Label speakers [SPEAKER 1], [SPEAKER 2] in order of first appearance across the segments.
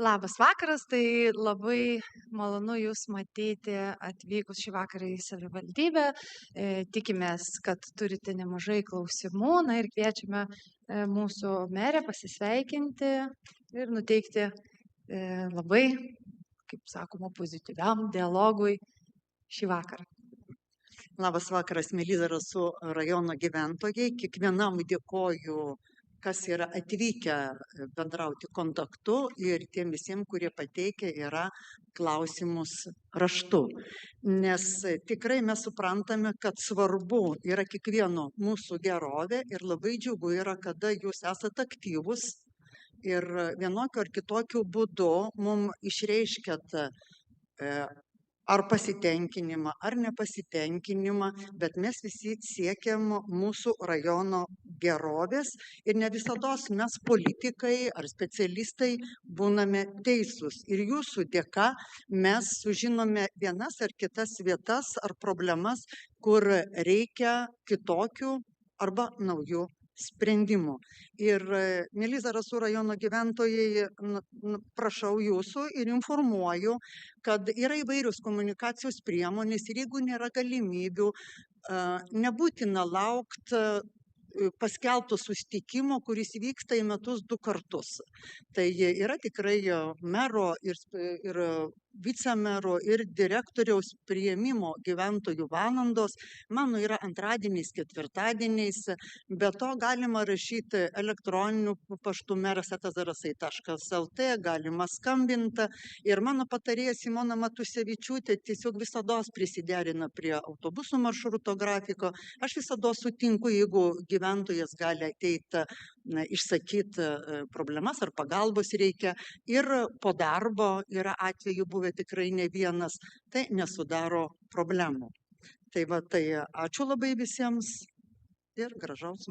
[SPEAKER 1] Labas vakaras, tai labai malonu Jūs matyti atvykus šį vakarą į savivaldybę. Tikimės, kad turite nemažai klausimų, na ir kviečiame mūsų merę pasisveikinti ir nuteikti labai, kaip sakoma, pozityviam dialogui šį vakarą.
[SPEAKER 2] Labas vakaras, mėly Zarasų rajono gyventojai. Kiekvienam dėkoju, kas yra atvykę bendrauti kontaktu ir tiem visiems, kurie pateikia yra klausimus raštu. Nes tikrai mes suprantame, kad svarbu yra kiekvieno mūsų gerovė ir labai džiugu yra, kada jūs esate aktyvus ir vienokiu ar kitokiu būdu mums išreiškiat ar pasitenkinimą, ar nepasitenkinimą, bet mes visi siekiam mūsų rajono gerovės ir ne visados mes politikai ar specialistai būname teisūs. Ir jūsų dėka mes sužinome vienas ar kitas vietas ar problemas, kur reikia kitokių arba naujų sprendimų. Ir mėly Zarasų rajono gyventojai, prašau jūsų ir informuoju, kad yra įvairios komunikacijos priemonės ir jeigu nėra galimybių, nebūtina laukti paskelbto susitikimo, kuris vyksta į metus 2 kartus. Tai yra tikrai mero ir vicemero ir direktoriaus priėmimo gyventojų valandos. Mano yra antradieniais, ketvirtadieniais. Be to galima rašyti elektroniniu paštu meras@zarasai.lt, galima skambinti. Ir mano patarėja Simona Matusevičiūtė tiesiog visados prisiderina prie autobusų maršruto grafiko. Aš visada sutinku, jeigu gyventojas gali ateiti, išsakyti problemas ar pagalbos reikia. Ir po darbo yra atvejų buvę tikrai ne vienas, tai nesudaro problemų. Tai va, tai ačiū labai visiems ir gražios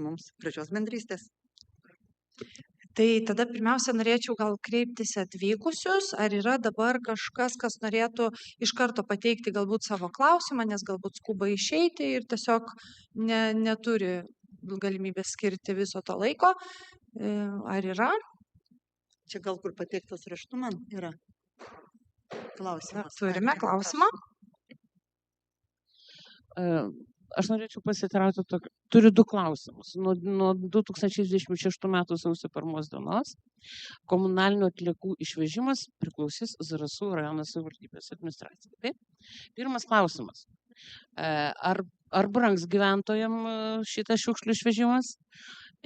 [SPEAKER 2] bendrystės.
[SPEAKER 1] Tai tada pirmiausia norėčiau gal kreiptis atvykusius, ar yra dabar kažkas, kas norėtų iš karto pateikti galbūt savo klausimą, nes galbūt skuba išeiti ir tiesiog neturi galimybės skirti viso to laiko. Ar yra?
[SPEAKER 2] Čia gal kur pateiktas raštu man yra klausimas.
[SPEAKER 1] Turime klausimą.
[SPEAKER 3] Aš norėčiau pasiteirauti, turiu 2 klausimus. Nuo 2026 metų sausio 1 dienos komunalinių atliekų išvežimas priklausys Zarasų rajono savivaldybės administracijai. Taip? Pirmas klausimas. Ar brangs gyventojams šitas šiukšlių išvežimas?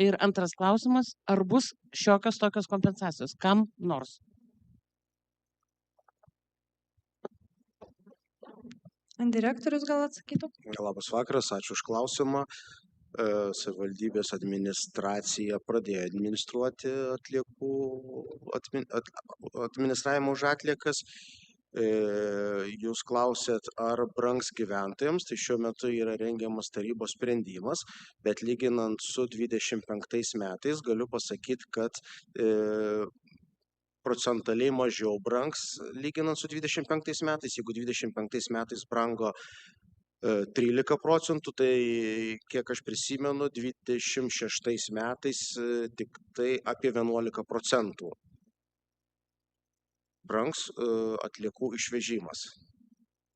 [SPEAKER 3] Ir antras klausimas, ar bus šiokios tokios kompensacijos, kam nors?
[SPEAKER 1] Direktorius gal atsakytų?
[SPEAKER 4] Labas vakaras, ačiū už klausimą. Savivaldybės administracija pradėjo administruoti atliekų administravimą už atliekas. Jūs klausėt, ar brangs gyventojams, tai šiuo metu yra rengiamas tarybos sprendimas, bet lyginant su 25 metais galiu pasakyti, kad procentaliai mažiau brangs lyginant su 25 metais. Jeigu 25 metais brango 13%, tai kiek aš prisimenu, 26 metais tik tai apie 11% brangs atliekų išvežimas,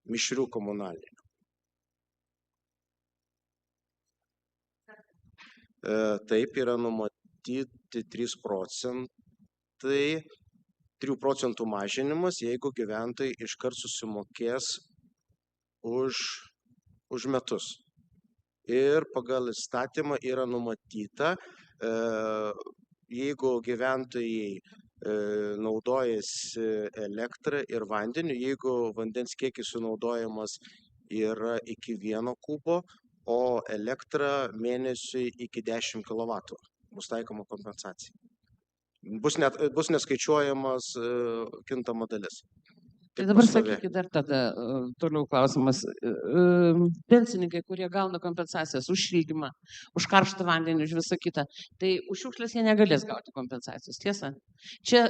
[SPEAKER 4] mišrių komunalinių. Taip yra numatyti 3%. 3% mažinimas, jeigu gyventojai iškart susimokės už metus. Ir pagal įstatymą yra numatyta, jeigu gyventojai naudojasi elektrą ir vandeniu, jeigu vandens kiekis sunaudojamas yra iki 1 kubo, o elektra mėnesiui iki 10 kW. Bus taikoma kompensacija. Bus neskaičiuojamas kintama dalis.
[SPEAKER 3] Tai dabar sakykit dar tada, toliau klausimas. Pensininkai, kurie gauna kompensacijas už šildymą, už karštą vandenį, už visą kitą, tai už šiukšles jie negalės gauti kompensacijos, tiesa? Čia,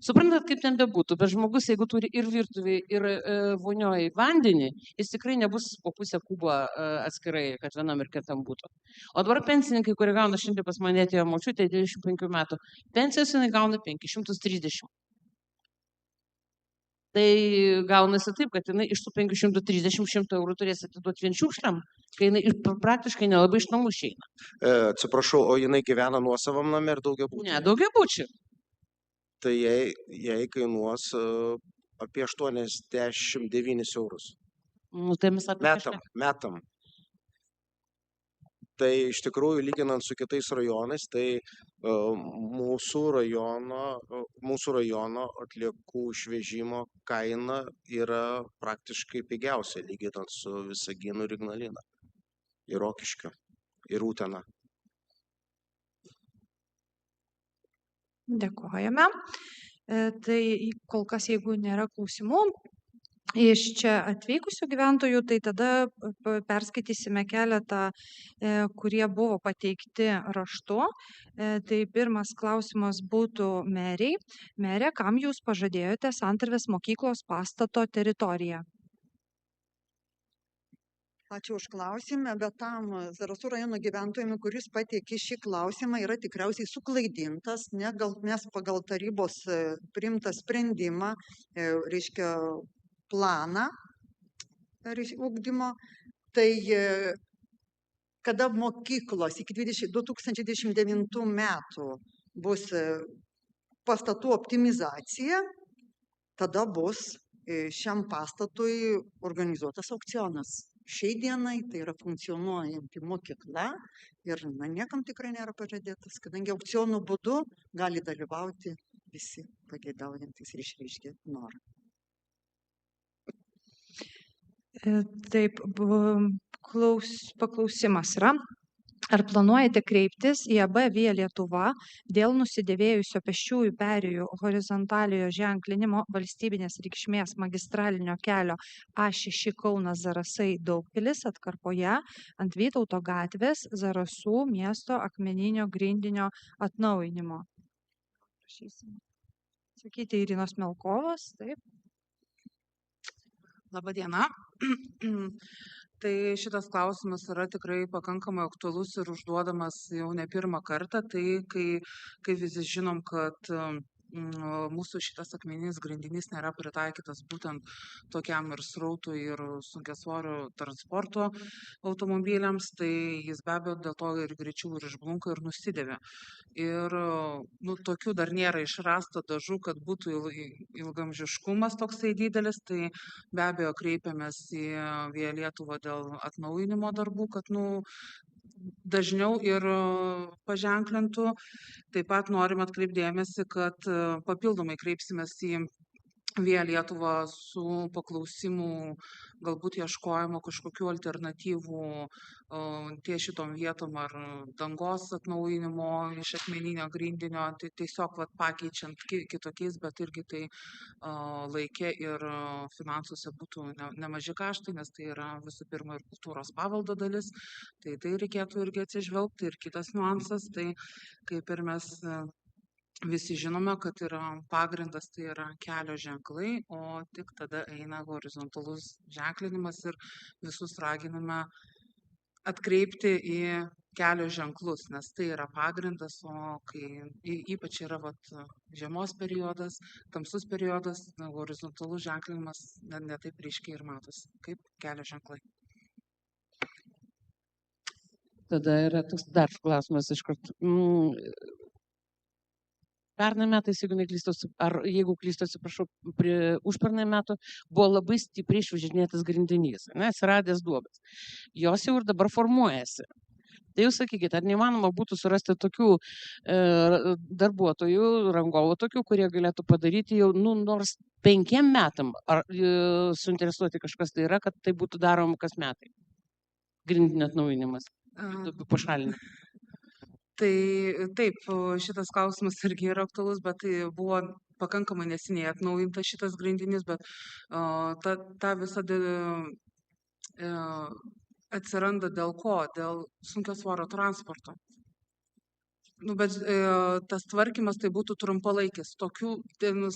[SPEAKER 3] suprantat, kaip ten bebūtų, bet žmogus, jeigu turi ir virtuvį, ir vonioji vandenį, jis tikrai nebus po pusę kubo atskirai, kad vienam ir kitam būtų. O dabar pensininkai, kurie gauna, šiandien pas mane atėjo močiutė 25 metų, pensijos jinai gauna 530. Tai gaunasi taip, kad jinai iš tų 530-100 eurų turės atiduoti vien šiukšliam, kai jinai praktiškai nelabai iš namų išeina.
[SPEAKER 4] Atsiprašau, o jinai gyvena nuosavam name ir daugiabutyje?
[SPEAKER 3] Ne, daugiabučiai.
[SPEAKER 4] Tai jai kainuos apie 89 eurus.
[SPEAKER 3] Nu, tai mes apie
[SPEAKER 4] Metam. Tai iš tikrųjų, lyginant su kitais rajonais, tai mūsų rajono atliekų išvežimo kaina yra praktiškai pigiausia, lyginant su Visaginu ir Ignalina, ir Rokiškiu, ir Utena.
[SPEAKER 1] Dėkojame. Tai kol kas, jeigu nėra klausimų iš čia atvykusių gyventojų, tai tada perskaitysime keletą, kurie buvo pateikti raštu. Tai pirmas klausimas būtų meriai. Merė, kam jūs pažadėjote Santarvės mokyklos pastato teritoriją?
[SPEAKER 2] Ačiū už klausimą, bet tam Zarasų rajono gyventojami, kuris pateikė šį klausimą, yra tikriausiai suklaidintas, nes pagal tarybos priimtą sprendimą, reiškia planą ugdymo, tai kada mokyklos iki 2029 metų bus pastatų optimizacija, tada bus šiam pastatui organizuotas aukcionas. Šiai dienai tai yra funkcionuojanti mokykla ir niekam tikrai nėra pažadėtas, kadangi aukcionų būdu gali dalyvauti visi pageidaujantys ir išreiškę norą.
[SPEAKER 1] Taip, paklausimas yra. Ar planuojate kreiptis į AB Via Lietuva dėl nusidėvėjusio pėsčiųjų perėjų horizontaliojo ženklinimo valstybinės reikšmės magistralinio kelio A6 Kaunas Zarasai Daugpilis atkarpoje ant Vytauto gatvės Zarasų miesto akmeninio grindinio atnaujinimo? Prašysim sakyti Irinos Melkovos, taip.
[SPEAKER 5] Labadiena. Tai šitas klausimas yra tikrai pakankamai aktualus ir užduodamas jau ne pirmą kartą. Tai kai visi žinom, kad mūsų šitas akmeninis grindinys nėra pritaikytas būtent tokiam ir srautui ir sunkiasvorių transporto automobiliams, tai jis be abejo dėl to ir greičiau ir išblunka ir nusidėvė. Ir tokių dar nėra išrasta dažų, kad būtų ilgamžiškumas toksai didelis, tai be abejo kreipiamės į Via Lietuvą dėl atnaujinimo darbų, kad dažniau ir paženklintų. Taip pat norim atkreipti dėmesį, kad papildomai kreipsimės į Via Lietuvą su paklausimu, galbūt ieškojimo kažkokių alternatyvų ties šitom vietom ar dangos atnaujinimo iš akmeninio grindinio, tai tiesiog pakeičiant kitokiais, bet irgi tai laike ir finansuose būtų nemaži kaštai, nes tai yra visų pirma ir kultūros paveldo dalis, tai reikėtų irgi atsižvelgti. Ir kitas niuansas, tai kaip ir mes visi žinome, kad yra pagrindas, tai yra kelio ženklai, o tik tada eina horizontalus ženklinimas ir visus raginame atkreipti į kelio ženklus, nes tai yra pagrindas, o kai ypač yra žiemos periodas, tamsus periodas, horizontalus ženklinimas ne taip ryškiai ir matosi, kaip kelio ženklai.
[SPEAKER 3] Tada yra toks dar klausimas iš karto. Pernai metais, jeigu klystu, atsiprašau, užpernai metų buvo labai stipriai išvažinėtas grindinys, atsiradęs duobės. Jos jau ir dabar formuojasi. Tai jūs sakykite, ar neįmanoma būtų surasti tokių darbuotojų, rangovų tokių, kurie galėtų padaryti jau nors 5 metam, ar suinteresuoti kažkas tai yra, kad tai būtų daroma kas metai? Grindinio atnaujinimas, pašalinimas.
[SPEAKER 5] Tai taip, šitas klausimas irgi yra aktualus, bet tai buvo pakankamai neseniai atnaujintas šitas grindinys, bet ta visa atsiranda dėl ko? Dėl sunkiasvorio transporto. Bet tas tvarkymas tai būtų trumpalaikis. Tokių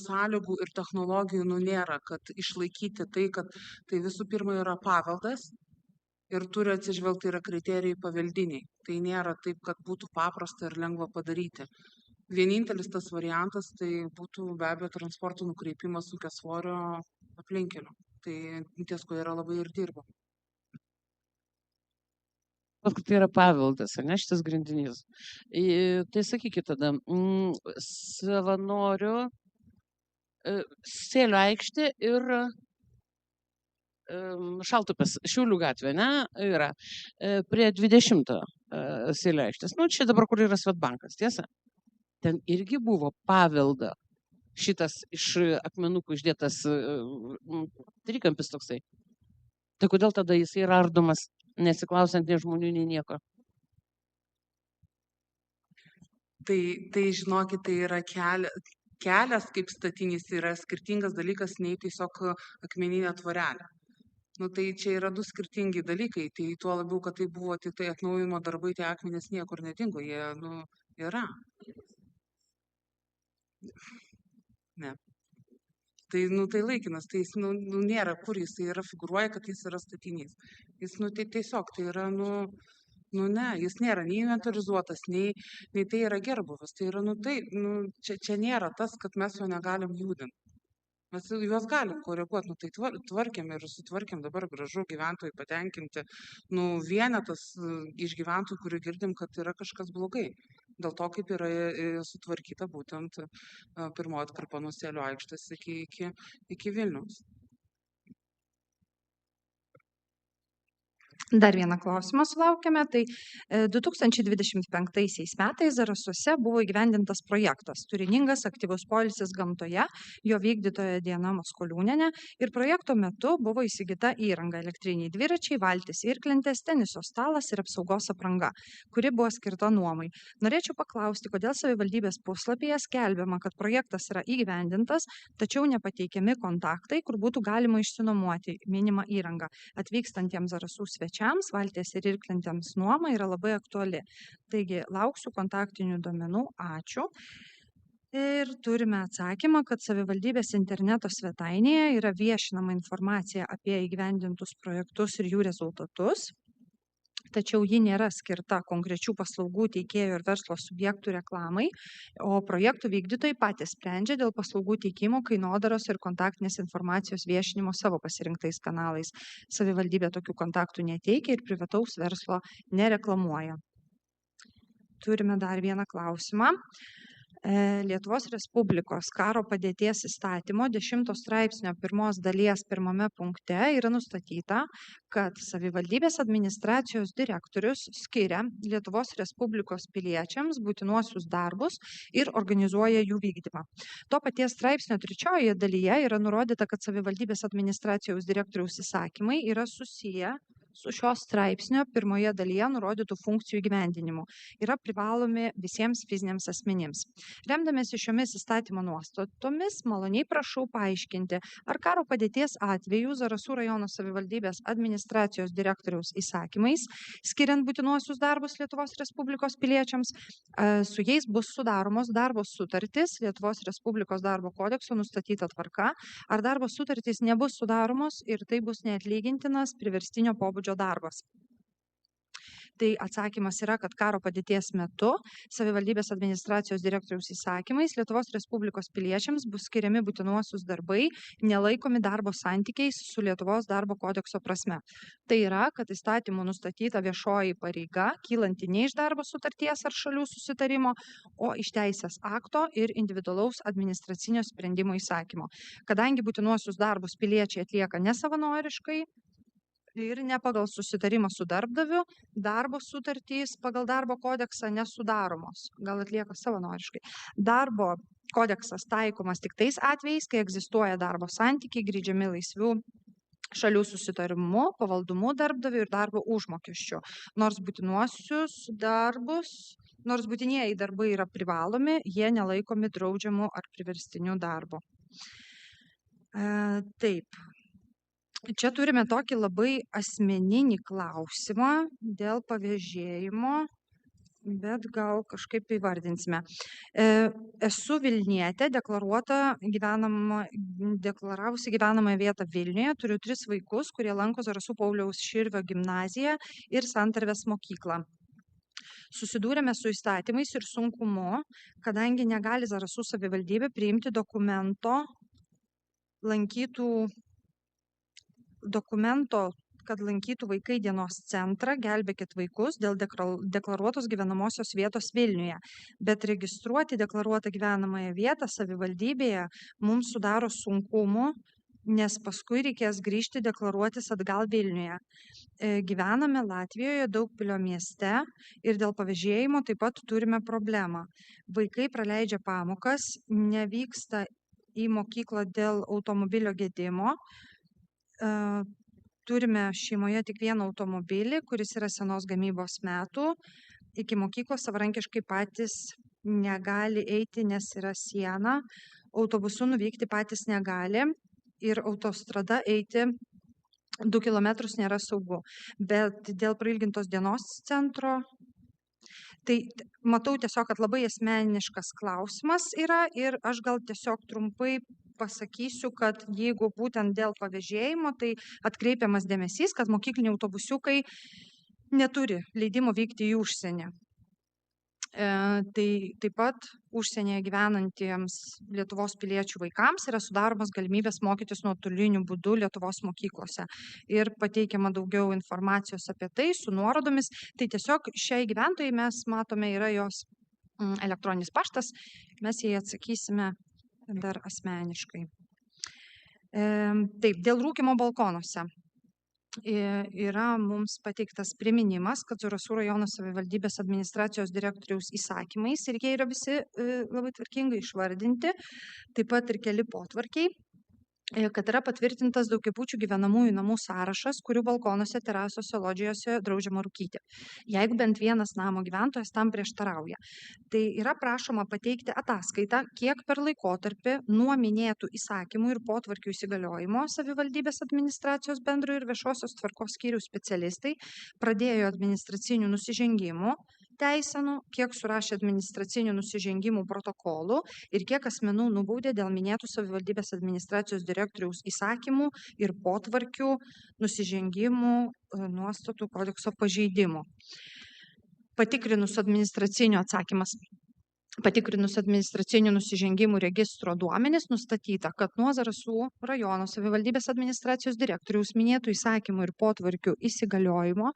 [SPEAKER 5] sąlygų ir technologijų nėra, kad išlaikyti tai, kad tai visų pirma yra paveldas. Ir turi atsižvelgti yra kriterijai paveldiniai. Tai nėra taip, kad būtų paprasta ir lengva padaryti. vienintelis tas variantas tai būtų be abejo transporto nukreipimas sunkiasvorio aplinkkeliu. Tai ties kuo yra labai ir dirba.
[SPEAKER 3] Tai yra paveldas, ne, šitas grindinys. Tai sakykit tada, Savanorių Sėlio aikštė ir Šaltupės, Šiaulių gatvė, ne, yra prie 20 Sėlio aikštės. Nu, čia dabar, kur yra Svedbankas, tiesa? Ten irgi buvo pavelda šitas iš akmenukų išdėtas trikampis toksai. Tai kodėl tada jis yra ardomas, nesiklausiant nei žmonių, nei nieko?
[SPEAKER 5] Tai žinokit, tai yra kelias kaip statinys yra skirtingas dalykas nei tiesiog akmeninė tvorelė. Nu, tai čia yra du skirtingi dalykai, tai tuo labiau, kad tai buvo tik tai atnaujimo darbai, tie akmenys niekur nedingo, jie, yra. Ne. Tai, tai laikinas, tai jis, nėra kur jis, tai yra figūruoja, kad jis yra statinys. Jis, tai tiesiog, tai yra, ne, jis nėra nei inventorizuotas, nei tai yra gerbuvis, tai yra, čia nėra tas, kad mes jo negalim judinti. Mes juos galim koreguoti, tai tvarkėm ir sutvarkėm dabar gražu, gyventojai patenkinti. Vienetas iš gyventojų, kurių girdim, kad yra kažkas blogai. Dėl to, kaip yra sutvarkyta būtent pirmoji atkarpa nuo Sėlio aikštės iki Vilniaus.
[SPEAKER 1] Dar vieną klausimą sulaukėme. Tai 2025 metais Zarasuose buvo įgyvendintas projektas Turiningas aktyvus poilsis gamtoje, jo vykdytoja Diana Maskoliūnienė. Ir projekto metu buvo įsigyta įranga elektriniai dviračiai, valtis irklentės, teniso stalas ir apsaugos apranga, kuri buvo skirta nuomai. Norėčiau paklausti, kodėl savivaldybės puslapyje skelbiama, kad projektas yra įgyvendintas, tačiau nepateikiami kontaktai, kur būtų galima išsinuomoti minimą įrangą. Atvykstantiems Zarasų svečiams valties ir irklentėms nuoma yra labai aktuali. Taigi, lauksiu kontaktinių duomenų. Ačiū. Ir turime atsakymą, kad savivaldybės interneto svetainėje yra viešinama informacija apie įgyvendintus projektus ir jų rezultatus. Tačiau ji nėra skirta konkrečių paslaugų teikėjų ir verslo subjektų reklamai, o projektų vykdytojai patys sprendžia dėl paslaugų teikimo, kainodaros ir kontaktinės informacijos viešinimo savo pasirinktais kanalais. Savivaldybė tokių kontaktų neteikia ir privataus verslo nereklamuoja. Turime dar vieną klausimą. Lietuvos Respublikos karo padėties įstatymo 10 straipsnio 1 dalies 1 punkte yra nustatyta, kad savivaldybės administracijos direktorius skiria Lietuvos Respublikos piliečiams būtinuosius darbus ir organizuoja jų vykdymą. To paties straipsnio 3 dalyje yra nurodyta, kad savivaldybės administracijos direktoriaus įsakymai yra susiję su šios straipsnio 1 dalyje nurodytų funkcijų įgyvendinimu, yra privalomi visiems fiziniams asmenims. Remdamiesi šiomis įstatymo nuostatomis, maloniai prašau paaiškinti, ar karo padėties atveju Zarasų rajono savivaldybės administracijos direktoriaus įsakymais, skiriant būtinuosius darbus Lietuvos Respublikos piliečiams, su jais bus sudaromos darbo sutartys Lietuvos Respublikos darbo kodekso nustatyta tvarka, ar darbo sutartys nebus sudaromos ir tai bus neatlygintinas priverstinio pobūdžio darbas. Tai atsakymas yra, kad karo padėties metu savivaldybės administracijos direktoriaus įsakymais Lietuvos Respublikos piliečiams bus skiriami būtinuosius darbai, nelaikomi darbo santykiais su Lietuvos darbo kodekso prasme. Tai yra, kad įstatymų nustatyta viešoji pareiga, kylanti ne iš darbo sutarties ar šalių susitarimo, o iš teisės akto ir individualaus administracinio sprendimo įsakymo. Kadangi būtinuosius darbus piliečiai atlieka nesavanoriškai, ir ne pagal susitarimą su darbdaviu, darbo sutartys pagal darbo kodeksą nesudaromos, gal atlieka savanoriškai. Darbo kodeksas taikomas tik tais atvejais, kai egzistuoja darbo santykiai grindžiami laisvių šalių susitarimu, pavaldumu darbdaviu ir darbo užmokesčiu. Nors būtinieji darbai yra privalomi, jie nelaikomi draudžiamu ar priverstiniu darbu. Taip. Čia turime tokį labai asmeninį klausimą dėl pavėžėjimo, bet gal kažkaip įvardinsime. Esu Vilnietė, deklaravusi gyvenamąją vietą Vilniuje, turiu 3 vaikus, kurie lanko Zarasų Pauliaus Širvio gimnaziją ir Santarvės mokyklą. susidūrėme su įstatymais ir sunkumu, kadangi negali Zarasų savivaldybė priimti dokumento, kad lankytų vaikai dienos centrą Gelbėkit vaikus dėl deklaruotos gyvenamosios vietos Vilniuje. Bet registruoti deklaruotą gyvenamąją vietą savivaldybėje mums sudaro sunkumų, nes paskui reikės grįžti deklaruotis atgal Vilniuje. Gyvename Latvijoje, Daugpilio mieste ir dėl pavėžėjimo taip pat turime problemą. Vaikai praleidžia pamokas, nevyksta į mokyklą dėl automobilio gedimo. Turime šeimoje tik vieną automobilį, kuris yra senos gamybos metų. Iki mokyklos savarankiškai patys negali eiti, nes yra siena. Autobusu nuvykti patys negali ir autostrada eiti 2 kilometrus nėra saugu. Bet dėl prailgintos dienos centro, tai matau tiesiog, kad labai asmeniškas klausimas yra ir aš gal tiesiog trumpai pasakysiu, kad jeigu būtent dėl pavėžėjimo, tai atkreipiamas dėmesys, kad mokykliniai autobusiukai neturi leidimo vykti į užsienį. Tai taip pat užsienyje gyvenantiems Lietuvos piliečių vaikams yra sudaromas galimybės mokytis nuotoliniu būdu Lietuvos mokyklose. Ir pateikiama daugiau informacijos apie tai su nuorodomis. Tai tiesiog šiai gyventojai mes matome yra jos elektroninis paštas, mes jai atsakysime dar asmeniškai. Taip, dėl rūkymo balkonuose yra mums pateiktas priminimas, kad Zarasų rajono savivaldybės administracijos direktoriaus įsakymais ir jie yra visi labai tvarkingai išvardinti, taip pat ir keli potvarkiai, kad yra patvirtintas daugiabučių gyvenamųjų namų sąrašas, kurių balkonuose, terasose, lodžijose draudžiama rūkyti, jeigu bent vienas namo gyventojas tam prieštarauja. Tai yra prašoma pateikti ataskaitą, kiek per laikotarpį nuo minėtų įsakymų ir potvarkių įsigaliojimo savivaldybės administracijos bendrojo ir viešosios tvarkos skyriaus specialistai pradėjo administracinių nusižengimų teisenų, kiek surašė administracinių nusižengimų protokolų ir kiek asmenų nubaudė dėl minėtų savivaldybės administracijos direktoriaus įsakymų ir potvarkių nusižengimų nuostatų kodekso pažeidimų. Patikrinus administracinių nusižengimų registro duomenis nustatyta, kad nuo Zarasų rajono savivaldybės administracijos direktoriaus minėtų įsakymų ir potvarkių įsigaliojimo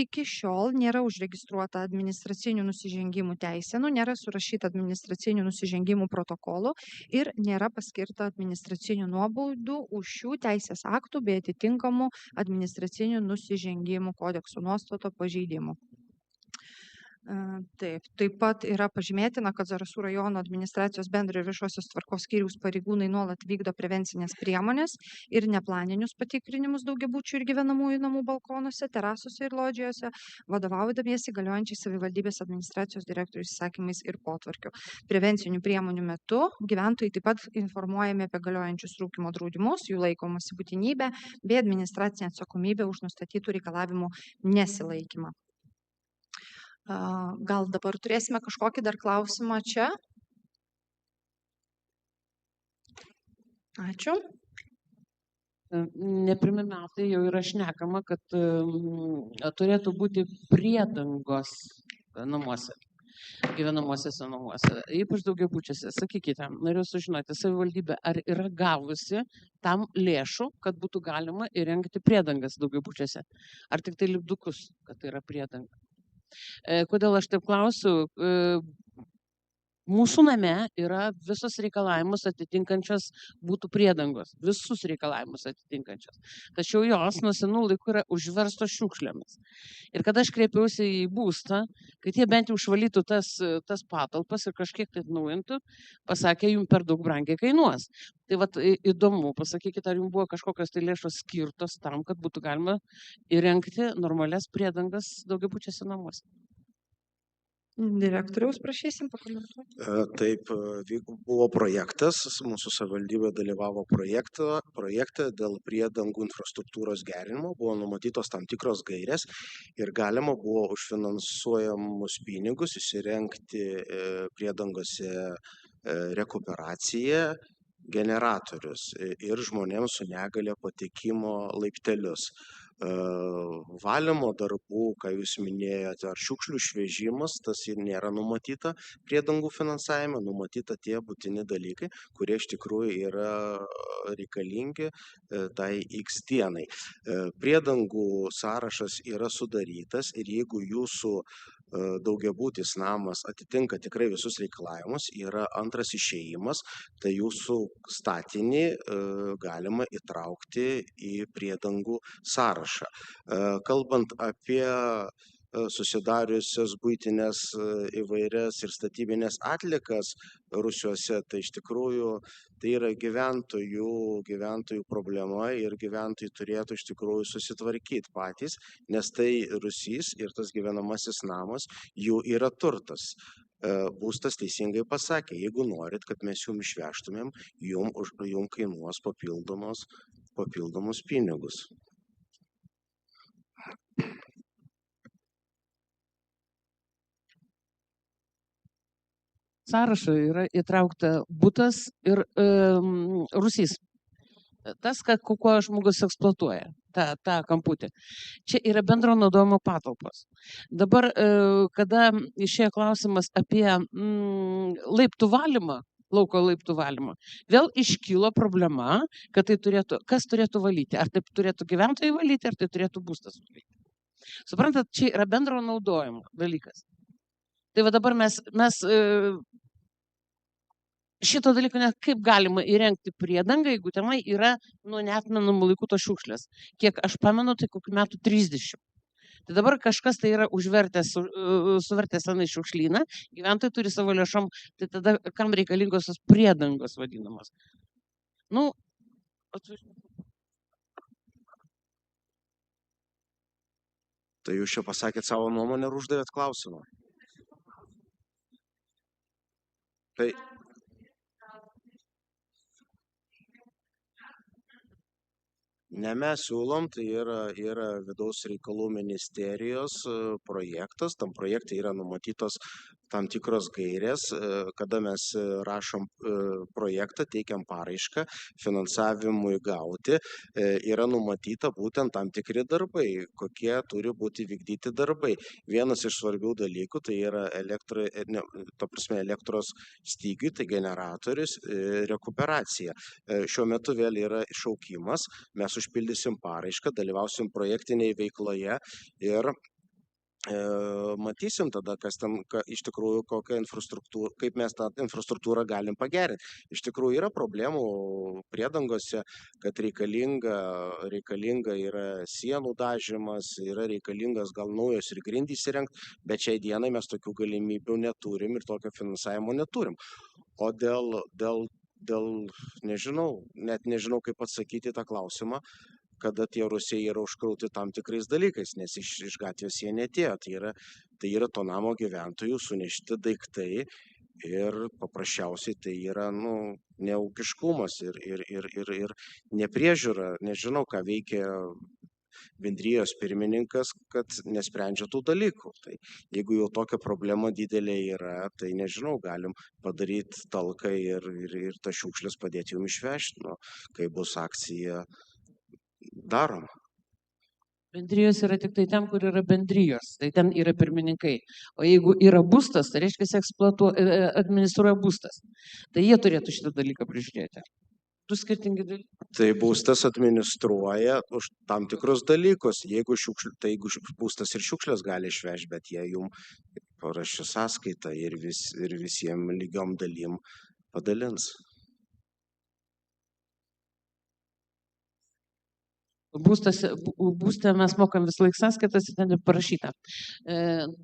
[SPEAKER 1] iki šiol nėra užregistruota administracinių nusižengimų teisenų, nėra surašyta administracinių nusižengimų protokolų ir nėra paskirta administracinių nuobaudų už šių teisės aktų bei atitinkamų administracinių nusižengimų kodekso nuostato pažeidimų. Taip pat yra pažymėtina, kad Zarasų rajono administracijos bendrojo ir viešosios tvarkos skyriaus pareigūnai nuolat vykdo prevencinės priemonės ir neplaninius patikrinimus daugiabučių ir gyvenamųjų namų balkonuose, terasose ir lodžijose, vadovaudamiesi galiojančiais savivaldybės administracijos direktoriaus įsakymais ir potvarkiu. Prevencinių priemonių metu gyventojai taip pat informuojami apie galiojančius rūkymo draudimus, jų laikomasi būtinybę bei administracinę atsakomybę už nustatytų reikalavimų nesilaikymą. Gal dabar turėsime kažkokį dar klausimą čia? Ačiū.
[SPEAKER 3] Ne pirmi metai jau yra šnekama, kad turėtų būti priedangos namuose, gyvenamuosiuose namuose, ypač daugiabučiuose. Sakykite, noriu sužinoti, savivaldybė ar yra gavusi tam lėšų, kad būtų galima įrengti priedangas daugiabučiuose? Ar tik tai lipdukus, kad tai yra priedanga? Kodėl aš taip klausiu? Mūsų name yra visos reikalavimus atitinkančios būtų priedangos, visus reikalavimus atitinkančios. Tačiau jos nuo senų laikų yra užverstos šiukšlėmis. Ir kada aš kreipiausi į būstą, kad jie bent jau išvalytų tas patalpas ir kažkiek tai atnaujintų, pasakė, jums per daug brangiai kainuos. Tai vat įdomu, pasakykite, ar jums buvo kažkokios tai lėšos skirtos tam, kad būtų galima įrengti normalias priedangas daugiabučiuose namuose.
[SPEAKER 1] Direktoriaus prašysim pakomentuoti.
[SPEAKER 4] Taip, buvo projektas, mūsų savivaldybė dalyvavo projekte dėl priedangų infrastruktūros gerinimo, buvo numatytos tam tikros gairės ir galima buvo už finansuojamus pinigus įsirengti priedangose rekuperaciją, generatorius ir žmonėms su negalia patekimo laiptelius. Valymo darbų, ką jūs minėjote, ar šiukšlių išvežimas, tas ir nėra numatyta priedangų finansavime, numatyta tie būtini dalykai, kurie iš tikrųjų yra reikalingi tai X dienai. Priedangų sąrašas yra sudarytas ir jeigu jūsų daugiabutis namas atitinka tikrai visus reikalavimus, yra antras išėjimas, tai jūsų statinį galima įtraukti į priedangų sąrašą. Kalbant apie susidariusias buitinės įvairias ir statybinės atlikas rūsiuose, tai iš tikrųjų tai yra gyventojų problema ir gyventojai turėtų iš tikrųjų susitvarkyti patys, nes tai rūsys ir tas gyvenamasis namas jų yra turtas. Būstas teisingai pasakė, jeigu norit, kad mes jums išvežtumėm, jum kainuos papildomus pinigus.
[SPEAKER 3] Sąrašą yra įtraukta butas ir rūsys. Tas, kuo žmogus eksploatuoja tą kamputį. Čia yra bendro naudojimo patalpos. Dabar, kada išėjo klausimas apie laiptų valymą, lauko laiptų valymą, vėl iškilo problema, kad tai kas turėtų valyti. Ar tai turėtų gyventojai valyti, ar tai turėtų būstas valyti. Suprantat, čia yra bendro naudojimo dalykas. Tai va dabar mes šito dalyko net kaip galima įrengti priedangą, jeigu tenai yra neatmenamų laikų tos šiukšlės. Kiek aš pamenu, tai kokių metų 30. Tai dabar kažkas tai yra suvertęs senai šiukšlyną, gyventojai turi savo lėšom, tai tada kam reikalingos tos priedangos vadinamos?
[SPEAKER 4] Tai jūs čia pasakėt savo nuomonę ir uždavėt klausimą. Tai ne mes siūlom, tai yra Vidaus reikalų ministerijos projektas, tam projekte yra numatytos tam tikros gairės, kada mes rašom projektą, teikiam paraišką finansavimui gauti, yra numatyta būtent tam tikri darbai, kokie turi būti vykdyti darbai. Vienas iš svarbių dalykų tai yra elektros stygių, tai generatorius, rekuperacija. Šiuo metu vėl yra šaukimas, mes užpildysim paraišką, dalyvausim projektinėje veikloje ir matysim tada, kas ten iš tikrųjų kokią infrastruktūrą, kaip mes tą infrastruktūrą galim pagerinti. Iš tikrųjų yra problemų priedangose, kad reikalinga yra sienų dažymas, yra reikalingas gal naujos ir grindys įrengti, bet šiai dienai mes tokių galimybių neturim ir tokio finansavimo neturim. O dėl net nežinau kaip atsakyti tą klausimą, kada tie rūsiai yra užkrauti tam tikrais dalykais, nes iš gatvės jie netėjo. Tai yra to namo gyventojų sunešti daiktai ir paprasčiausiai tai yra neūkiškumas ir nepriežiūra. Nežinau, ką veikia bendrijos pirmininkas, kad nesprendžia tų dalykų. Tai jeigu jau tokia problema didelė yra, tai nežinau, galim padaryti talką ir tą šiukšlės padėti jums išvežti, kai bus akcija daroma.
[SPEAKER 3] Bendrijos yra tik tai ten, kur yra bendrijos, tai ten yra pirmininkai. O jeigu yra būstas, tai reiškia, administruoja būstas. Tai jie turėtų šitą dalyką prižiūrėti. Du skirtingi dalykai.
[SPEAKER 4] Tai būstas administruoja už tam tikrus dalykus. Jeigu būstas ir šiukšlės gali išvežti, bet jie jums parašys sąskaitą ir visiems lygiom dalim padalins.
[SPEAKER 3] Būste mes mokam vis laik sąskaitas, ten parašyta.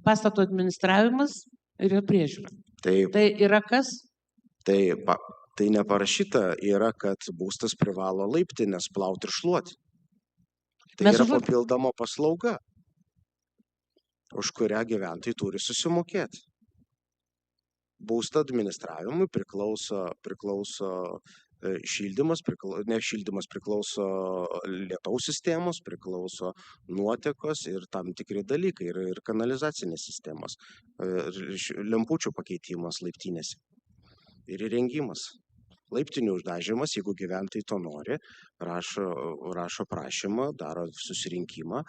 [SPEAKER 3] Pastato administravimas ir jo priežiūra. Tai yra kas?
[SPEAKER 4] Tai neparašyta yra, kad būstas privalo laiptines plauti ir šluoti. Tai yra papildoma paslauga, už kurią gyventojai turi susimokėti. Būsto administravimui priklauso šildymas, priklauso lietaus sistemos, priklauso nuotekos ir tam tikri dalykai, ir kanalizacinės sistemos, lempučių pakeitimas laiptinėse ir įrengimas. Laiptinių uždažymas, jeigu gyventojai to nori, rašo prašymą, daro susirinkimą,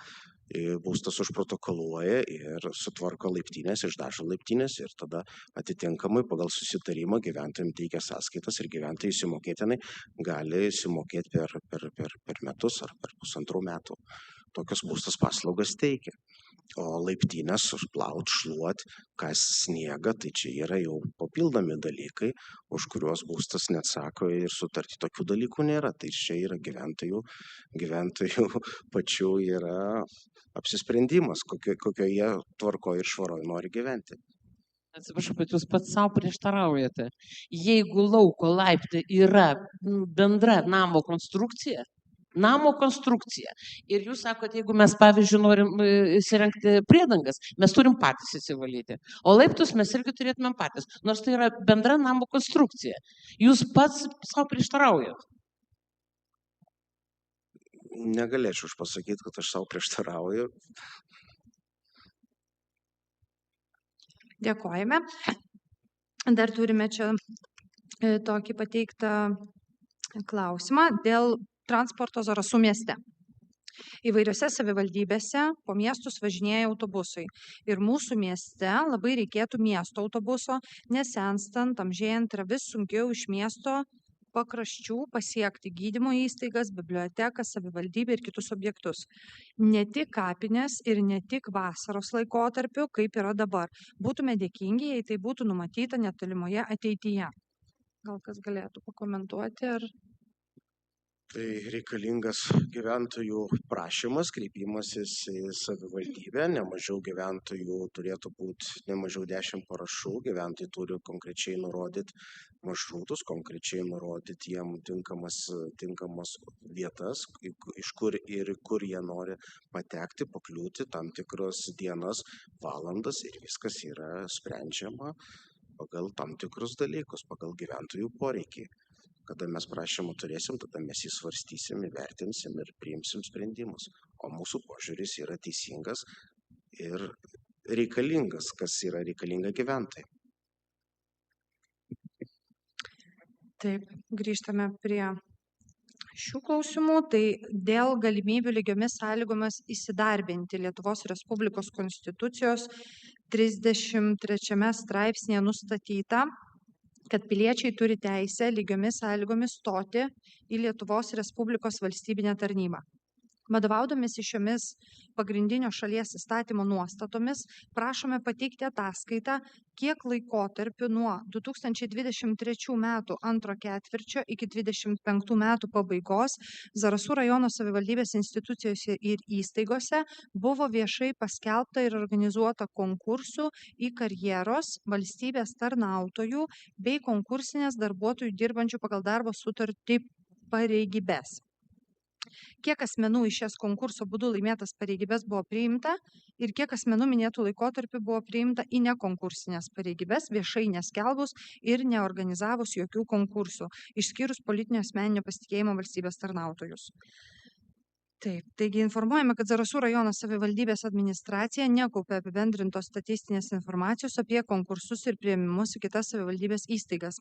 [SPEAKER 4] būstas užprotokoluoja ir sutvarko laiptines, išdažo laiptines ir tada atitinkamai pagal susitarimą gyventojams teikia sąskaitas ir gyventojai įsimokėtinai gali įsimokėti per metus ar per 1,5 metų. Tokios būstas paslaugas teikia. O laiptines plaut, šluot, kas sniegą, tai čia yra jau papildomi dalykai, už kuriuos būstas neatsako ir sutarti tokių dalykų nėra. Tai čia yra gyventojų pačių yra apsisprendimas, kokioje tvarkoje ir švaroje nori gyventi.
[SPEAKER 3] Atsiprašau, bet jūs pats savo prieštaraujate. Jeigu lauko laiptai yra bendra namo konstrukcija, ir jūs sakote, jeigu mes, pavyzdžiui, norim įsirengti priedangas, mes turim patys įsivalyti, o laiptus mes irgi turėtumėm patys, nors tai yra bendra namo konstrukcija. Jūs pats savo prieštaraujat.
[SPEAKER 4] Negalėčiau aš pasakyti, kad aš savo prieštarauju.
[SPEAKER 1] Dėkojame. Dar turime čia tokį pateiktą klausimą dėl transporto Zarasų mieste. Įvairiose savivaldybėse po miestus važinėja autobusai. Ir mūsų mieste labai reikėtų miesto autobuso, nes senstant, amžėjant yra vis sunkiau iš miesto pakraščių pasiekti gydymo įstaigas, bibliotekas, savivaldybę ir kitus objektus. Ne tik kapinės ir ne tik vasaros laikotarpiu, kaip yra dabar. Būtume dėkingi, jei tai būtų numatyta netolimoje ateityje. Gal kas galėtų pakomentuoti?
[SPEAKER 4] Tai reikalingas gyventojų prašymas, kreipimasis į savivaldybę, nemažiau gyventojų turėtų būti nemažiau 10 parašų, gyventojai turi konkrečiai nurodyti maršrutus, konkrečiai nurodyti jiem tinkamas vietas, iš kur ir kur jie nori patekti, pakliūti tam tikros dienas, valandas ir viskas yra sprendžiama pagal tam tikrus dalykus, pagal gyventojų poreikį. Kada mes prašymą turėsim, tada mes jį svarstysim, įvertinsim ir priimsim sprendimus. O mūsų požiūris yra teisingas ir reikalingas, kas yra reikalinga gyventojai.
[SPEAKER 1] Taip, grįžtame prie šių klausimų. Tai dėl galimybių lygiomis sąlygomis įsidarbinti Lietuvos Respublikos Konstitucijos 33 straipsnėje nustatyta, kad piliečiai turi teisę lygiomis sąlygomis stoti į Lietuvos Respublikos valstybinę tarnybą. Vadovaudomisi šiomis pagrindinio šalies įstatymo nuostatomis, prašome pateikti ataskaitą, kiek laikotarpiu nuo 2023 metų antro ketvirčio iki 2025 metų pabaigos Zarasų rajono savivaldybės institucijose ir įstaigose buvo viešai paskelbta ir organizuota konkursų į karjeros, valstybės tarnautojų bei konkursinės darbuotojų dirbančių pagal darbo sutartį pareigybes. Kiek asmenų iš šias konkurso būdu laimėtas pareigybės buvo priimta ir kiek asmenų minėtų laikotarpių buvo priimta į nekonkursinės pareigybės, viešai neskelbus ir neorganizavus jokių konkursų, išskyrus politinio asmeninio pasitikėjimo valstybės tarnautojus. Taip, taigi informuojame, kad Zarasų rajono savivaldybės administracija nekaupia apibendrintos statistinės informacijos apie konkursus ir priėmimus į kitas savivaldybės įstaigas,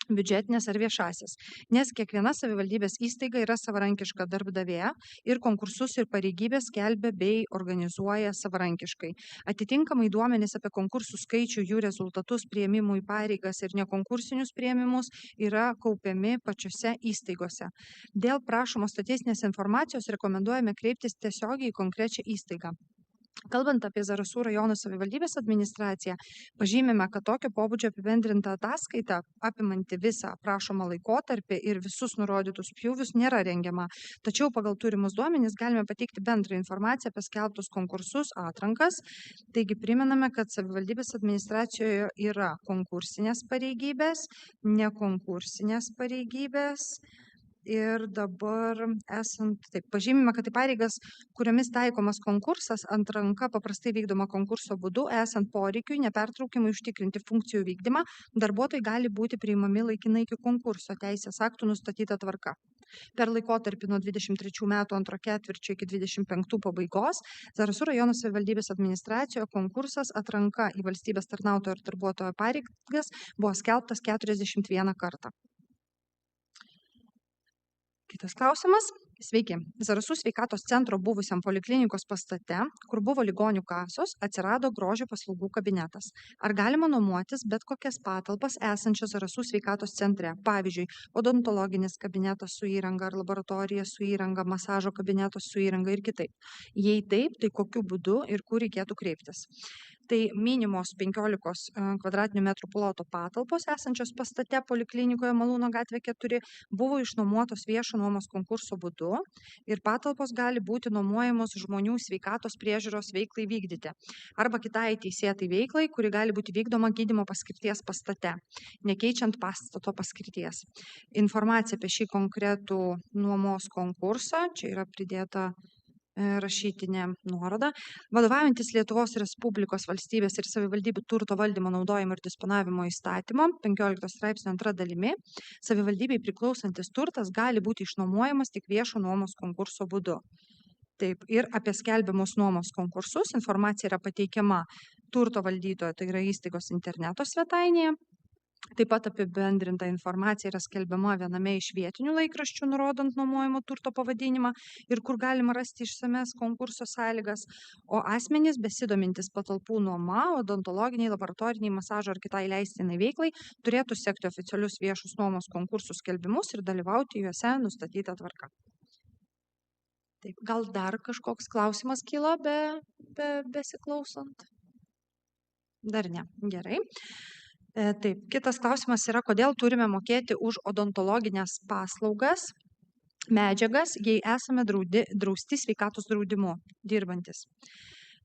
[SPEAKER 1] biudžetinės ar viešasis, nes kiekviena savivaldybės įstaiga yra savarankiška darbdavė ir konkursus ir pareigybės skelbia bei organizuoja savarankiškai. Atitinkamai duomenys apie konkursų skaičių, jų rezultatus, priėmimų į pareigas ir nekonkursinius priėmimus yra kaupiami pačiose įstaigose. Dėl prašomos statistinės informacijos rekomenduojame kreiptis tiesiogiai į konkrečią įstaigą. Kalbant apie Zarasų rajono savivaldybės administraciją, pažymime, kad tokio pobūdžio apibendrinta ataskaita, apimanti visą prašomą laikotarpį ir visus nurodytus pjūvius, nėra rengiama. Tačiau pagal turimus duomenys galime pateikti bendrą informaciją apie skelbtus konkursus, atrankas. Taigi primename, kad savivaldybės administracijoje yra konkursinės pareigybės, nekonkursinės pareigybės. Ir dabar pažymime, kad į pareigas, kuriomis taikomas konkursas, atranka paprastai vykdoma konkurso būdu, esant poreikiui nepertraukimui užtikrinti funkcijų vykdymą, darbuotojai gali būti priimami laikinai iki konkurso teisės aktų nustatyta tvarka. Per laikotarpį nuo 23 metų antro ketvirčio iki 25 pabaigos Zarasų rajono savivaldybės administracijoje konkursas atranka į valstybės tarnautojo ir darbuotojo pareigas buvo skelbtas 41 kartą. Kitas klausimas. Sveiki. Zarasų sveikatos centro buvusiam poliklinikos pastate, kur buvo ligonių kasos, atsirado grožio paslaugų kabinetas. Ar galima nuomotis bet kokias patalpas esančias Zarasų sveikatos centre? Pavyzdžiui, odontologinis kabinetas su įranga ar laboratorija su įranga, masažo kabinetas su įranga ir kitaip. Jei taip, tai kokiu būdu ir kur reikėtų kreiptis? Tai minimos 15 kvadratinių metrų ploto patalpos esančios pastate poliklinikoje Malūno gatvė 4 buvo išnuomotos viešo nuomos konkurso būdu ir patalpos gali būti nuomojamos žmonių sveikatos priežiūros veiklai vykdyti arba kitai teisėtai veiklai, kuri gali būti vykdoma gydymo paskirties pastate, nekeičiant pastato paskirties. Informacija apie šį konkretų nuomos konkursą, čia yra pridėta rašytinė nuoroda. Vadovaujantis Lietuvos Respublikos valstybės ir savivaldybių turto valdymo, naudojimo ir disponavimo įstatymo 15 straipsnio 2 dalimi, savivaldybei priklausantis turtas gali būti išnuomojamas tik viešo nuomos konkurso būdu. Taip, ir apie skelbiamus nuomos konkursus informacija yra pateikiama turto valdytojo, tai yra įstaigos interneto svetainėje. Taip pat apibendrinta informacija yra skelbiama viename iš vietinių laikraščių, nurodant nuomojamo turto pavadinimą ir kur galima rasti išsames konkurso sąlygas, o asmenys besidomintis patalpų nuoma, odontologiniai, laboratoriniai, masažo ar kitai leistinai veiklai turėtų sekti oficialius viešus nuomos konkursų skelbimus ir dalyvauti juose nustatytą tvarką. Taip, gal dar kažkoks klausimas kyla besiklausant? Dar ne. Gerai. Taip, kitas klausimas yra, kodėl turime mokėti už odontologinės paslaugas, medžiagas, jei esame drausti sveikatos draudimu dirbantis.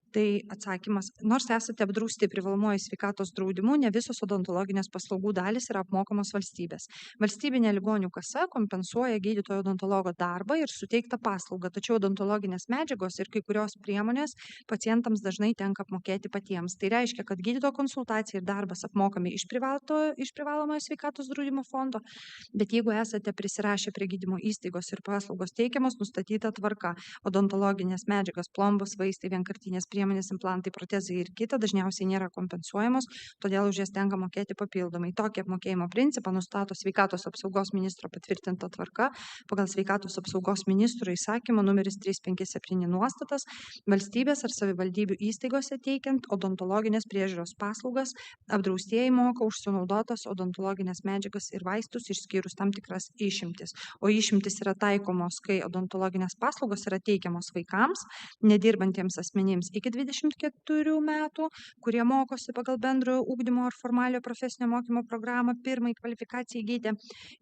[SPEAKER 1] Tai atsakymas, nors esate apdrausti privalomuoju sveikatos draudimu, ne visos odontologinės paslaugų dalys yra apmokamos valstybės. Valstybinė ligonių kasa kompensuoja gydytojo odontologo darbą ir suteiktą paslaugą, tačiau odontologinės medžiagos ir kai kurios priemonės pacientams dažnai tenka apmokėti patiems. Tai reiškia, kad gydytojo konsultacija ir darbas apmokami iš privalomojo sveikatos draudimo fondo, bet jeigu esate prisirašę prie gydymo įstaigos ir paslaugos teikiamos nustatyta tvarka, odontologinės medžiagos, plombos, vaistai, vienkartinės priemonės, implantai, protezai ir kita dažniausiai nėra kompensuojamos, todėl už jas tenka mokėti papildomai. Tokį apmokėjimo principą nustato sveikatos apsaugos ministro patvirtinta tvarka pagal sveikatos apsaugos ministro įsakymo numeris 357 nuostatas valstybės ar savivaldybių įstaigose teikiant odontologinės priežiūros paslaugas, apdraustieji moka už sunaudotas odontologinės medžiagas ir vaistus išskyrus tam tikras išimtis. O išimtis yra taikomos, kai odontologinės paslaugos yra teikiamos vaikams, nedirbantiems asmenims iki 24 metų, kurie mokosi pagal bendrojo ugdymo ar formaliojo profesinio mokymo programą pirmai kvalifikacijai įgyti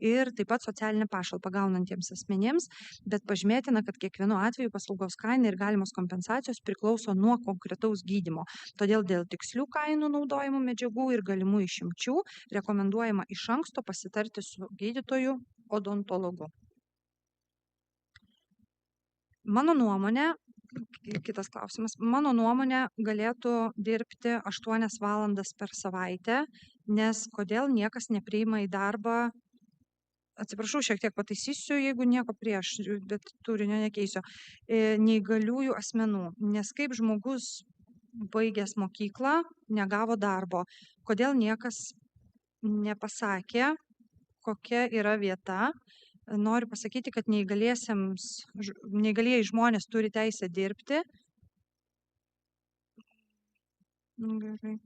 [SPEAKER 1] ir taip pat socialinę pašalpą gaunantiems asmenims, bet pažymėtina, kad kiekvienu atveju paslaugos kaina ir galimos kompensacijos priklauso nuo konkretaus gydymo. Todėl dėl tikslių kainų naudojimų medžiagų ir galimų išimčių rekomenduojama iš anksto pasitarti su gydytoju odontologu. Mano nuomonė, kitas klausimas, mano nuomonė galėtų dirbti 8 valandas per savaitę, nes kodėl niekas nepriima į darbą, atsiprašau, šiek tiek pataisysiu, jeigu nieko prieš, bet turinio nekeisiu, neįgaliųjų asmenų, nes kaip žmogus baigęs mokyklą negavo darbo, kodėl niekas nepasakė, kokia yra vieta. Noriu pasakyti, kad neįgalieji žmonės turi teisę dirbti. Gerai.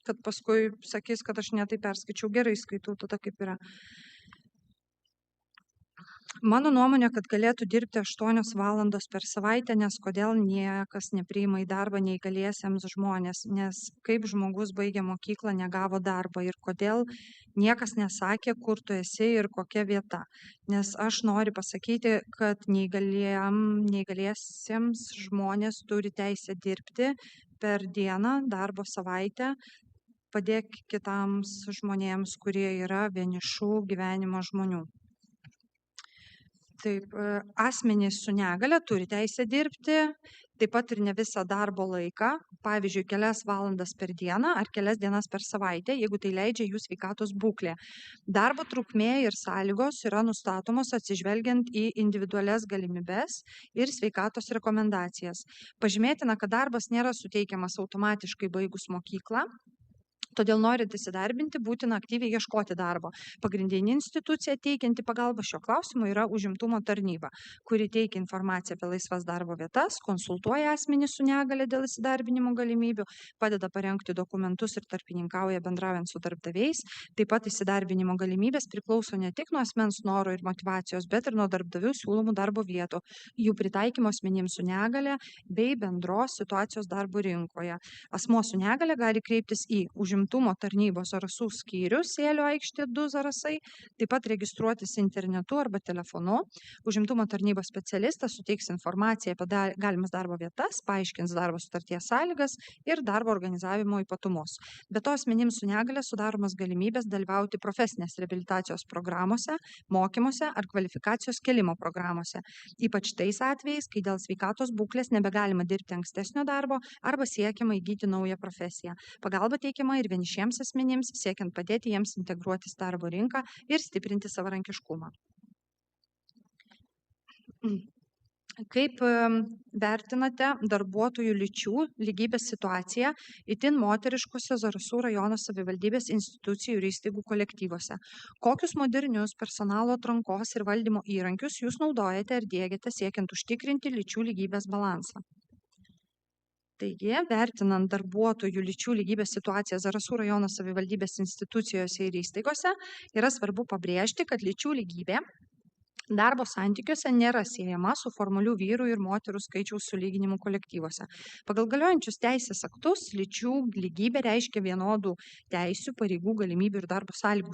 [SPEAKER 1] Kad paskui sakys, kad aš netai perskaičiau, gerai skaitau, tada kaip yra. Mano nuomonė, kad galėtų dirbti 8 valandos per savaitę, nes kodėl niekas nepriima į darbą neįgaliesiems žmonės, nes kaip žmogus baigė mokyklą, negavo darbą ir kodėl niekas nesakė, kur tu esi ir kokia vieta. Nes aš noriu pasakyti, kad neįgaliesiems žmonės turi teisę dirbti per dieną, darbo savaitę, padėk kitams žmonėms, kurie yra vienišų gyvenimo žmonių. Taip, asmenys su negale turi teisę dirbti, taip pat ir ne visą darbo laiką, pavyzdžiui, kelias valandas per dieną ar kelias dienas per savaitę, jeigu tai leidžia jų sveikatos būklė. Darbo trukmė ir sąlygos yra nustatomos atsižvelgiant į individualias galimybes ir sveikatos rekomendacijas. Pažymėtina, kad darbas nėra suteikiamas automatiškai baigus mokyklą. Todėl norint įsidarbinti, būtina aktyviai ieškoti darbo. Pagrindinė institucija teikianti pagalbą šio klausimu yra užimtumo tarnyba, kuri teikia informaciją apie laisvas darbo vietas, konsultuoja asmenį su negale dėl įsidarbinimo galimybių, padeda parengti dokumentus ir tarpininkauja bendraujant su darbdaviais. Taip pat įsidarbinimo galimybės priklauso ne tik nuo asmens noro ir motyvacijos, bet ir nuo darbdavių siūlomų darbo vietų, jų pritaikymo asmenims su negale bei bendros situacijos darbo rinkoje. Asmuo su negale gali kreiptis į užimtumo tarnybos Zarasų skyrių, Sėlio aikštė 2 Zarasai, taip pat registruotis internetu arba telefonu. Užimtumo tarnybos specialistas suteiks informaciją apie galimas darbo vietas, paaiškins darbo sutarties sąlygas ir darbo organizavimo ypatumus. Be to, asmenims su negale sudaromas galimybės dalyvauti profesinės reabilitacijos programuose, mokymuose ar kvalifikacijos kėlimo programuose. Ypač tais atvejais, kai dėl sveikatos būklės nebegalima dirbti ankstesnio darbo arba siekiama įgyti naują profesiją. Pagalba teikiama ir vienišiems asmenims, siekiant padėti jiems integruotis į darbo rinką ir stiprinti savarankiškumą. Kaip vertinate darbuotojų lyčių lygybės situaciją itin moteriškose Zarasų rajono savivaldybės institucijų ir įstaigų kolektyvuose? Kokius modernius personalo atrankos ir valdymo įrankius jūs naudojate ir diegiate siekiant užtikrinti lyčių lygybės balansą? Taigi, vertinant darbuotojų lyčių lygybės situaciją Zarasų rajono savivaldybės institucijose ir įstaigose, yra svarbu pabrėžti, kad lyčių lygybė darbo santykiuose nėra siejama su formalių vyrų ir moterų skaičiaus sulyginimu kolektyvuose. Pagal galiojančius teisės aktus lyčių lygybė reiškia vienodų teisių, pareigų, galimybių ir darbo sąlygų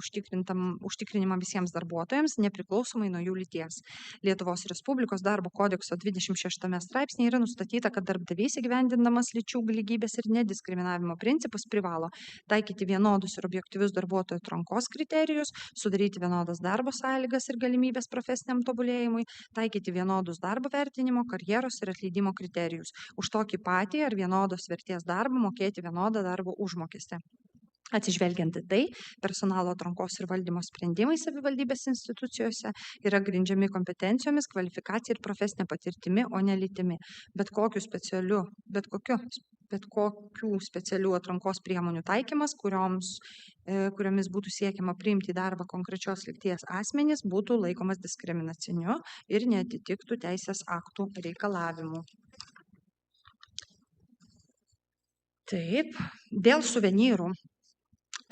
[SPEAKER 1] užtikrinimą visiems darbuotojams, nepriklausomai nuo jų lyties. Lietuvos Respublikos darbo kodekso 26 straipsnėje yra nustatyta, kad darbdavys įgyvendindamas lyčių lygybės ir nediskriminavimo principus privalo taikyti vienodus ir objektyvius darbuotojų atrankos kriterijus, sudaryti vienodas darbo sąlygas ir galimybės profesiniam tobulėjimui, taikyti vienodus darbo vertinimo, karjeros ir atleidimo kriterijus. Už tokį patį ar vienodos vertės darbą mokėti vienodą darbo užmokestį. Atsižvelgiant į tai, personalo atrankos ir valdymo sprendimai savivaldybės institucijose yra grindžiami kompetencijomis, kvalifikacija ir profesinė patirtimi, o ne lytimi. Bet kokių specialių atrankos priemonių taikymas, kuriomis būtų siekiama priimti į darbą konkrečios lyties asmenys, būtų laikomas diskriminaciniu ir neatitiktų teisės aktų reikalavimų. Taip, dėl suvenyrų.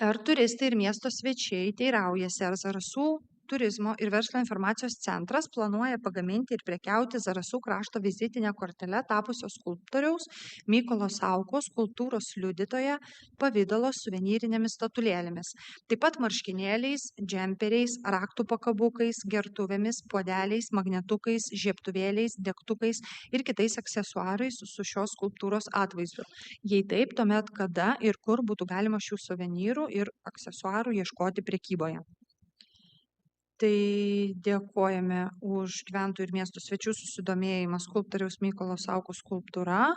[SPEAKER 1] Ar turistai ir miesto svečiai teiraujasi, ar Zarasų turizmo ir verslo informacijos centras planuoja pagaminti ir prekiauti Zarasų krašto vizitinę kortelę tapusio skulptoriaus Mykolo Saukos skulptūros liudytoja pavidalo suvenyrinėmis statulėlėmis, taip pat marškinėliais, džemperiais, raktų pakabukais, gertuvėmis, puodeliais, magnetukais, žiebtuvėliais, degtukais ir kitais aksesuarais su šios skulptūros atvaizdu. Jei taip, tuomet kada ir kur būtų galima šių suvenyrų ir aksesuarų ieškoti prekyboje? Tai dėkojame už gyventojų ir miestų svečių susidomėjimą skulptoriaus Mykolo Saukos skulptūra,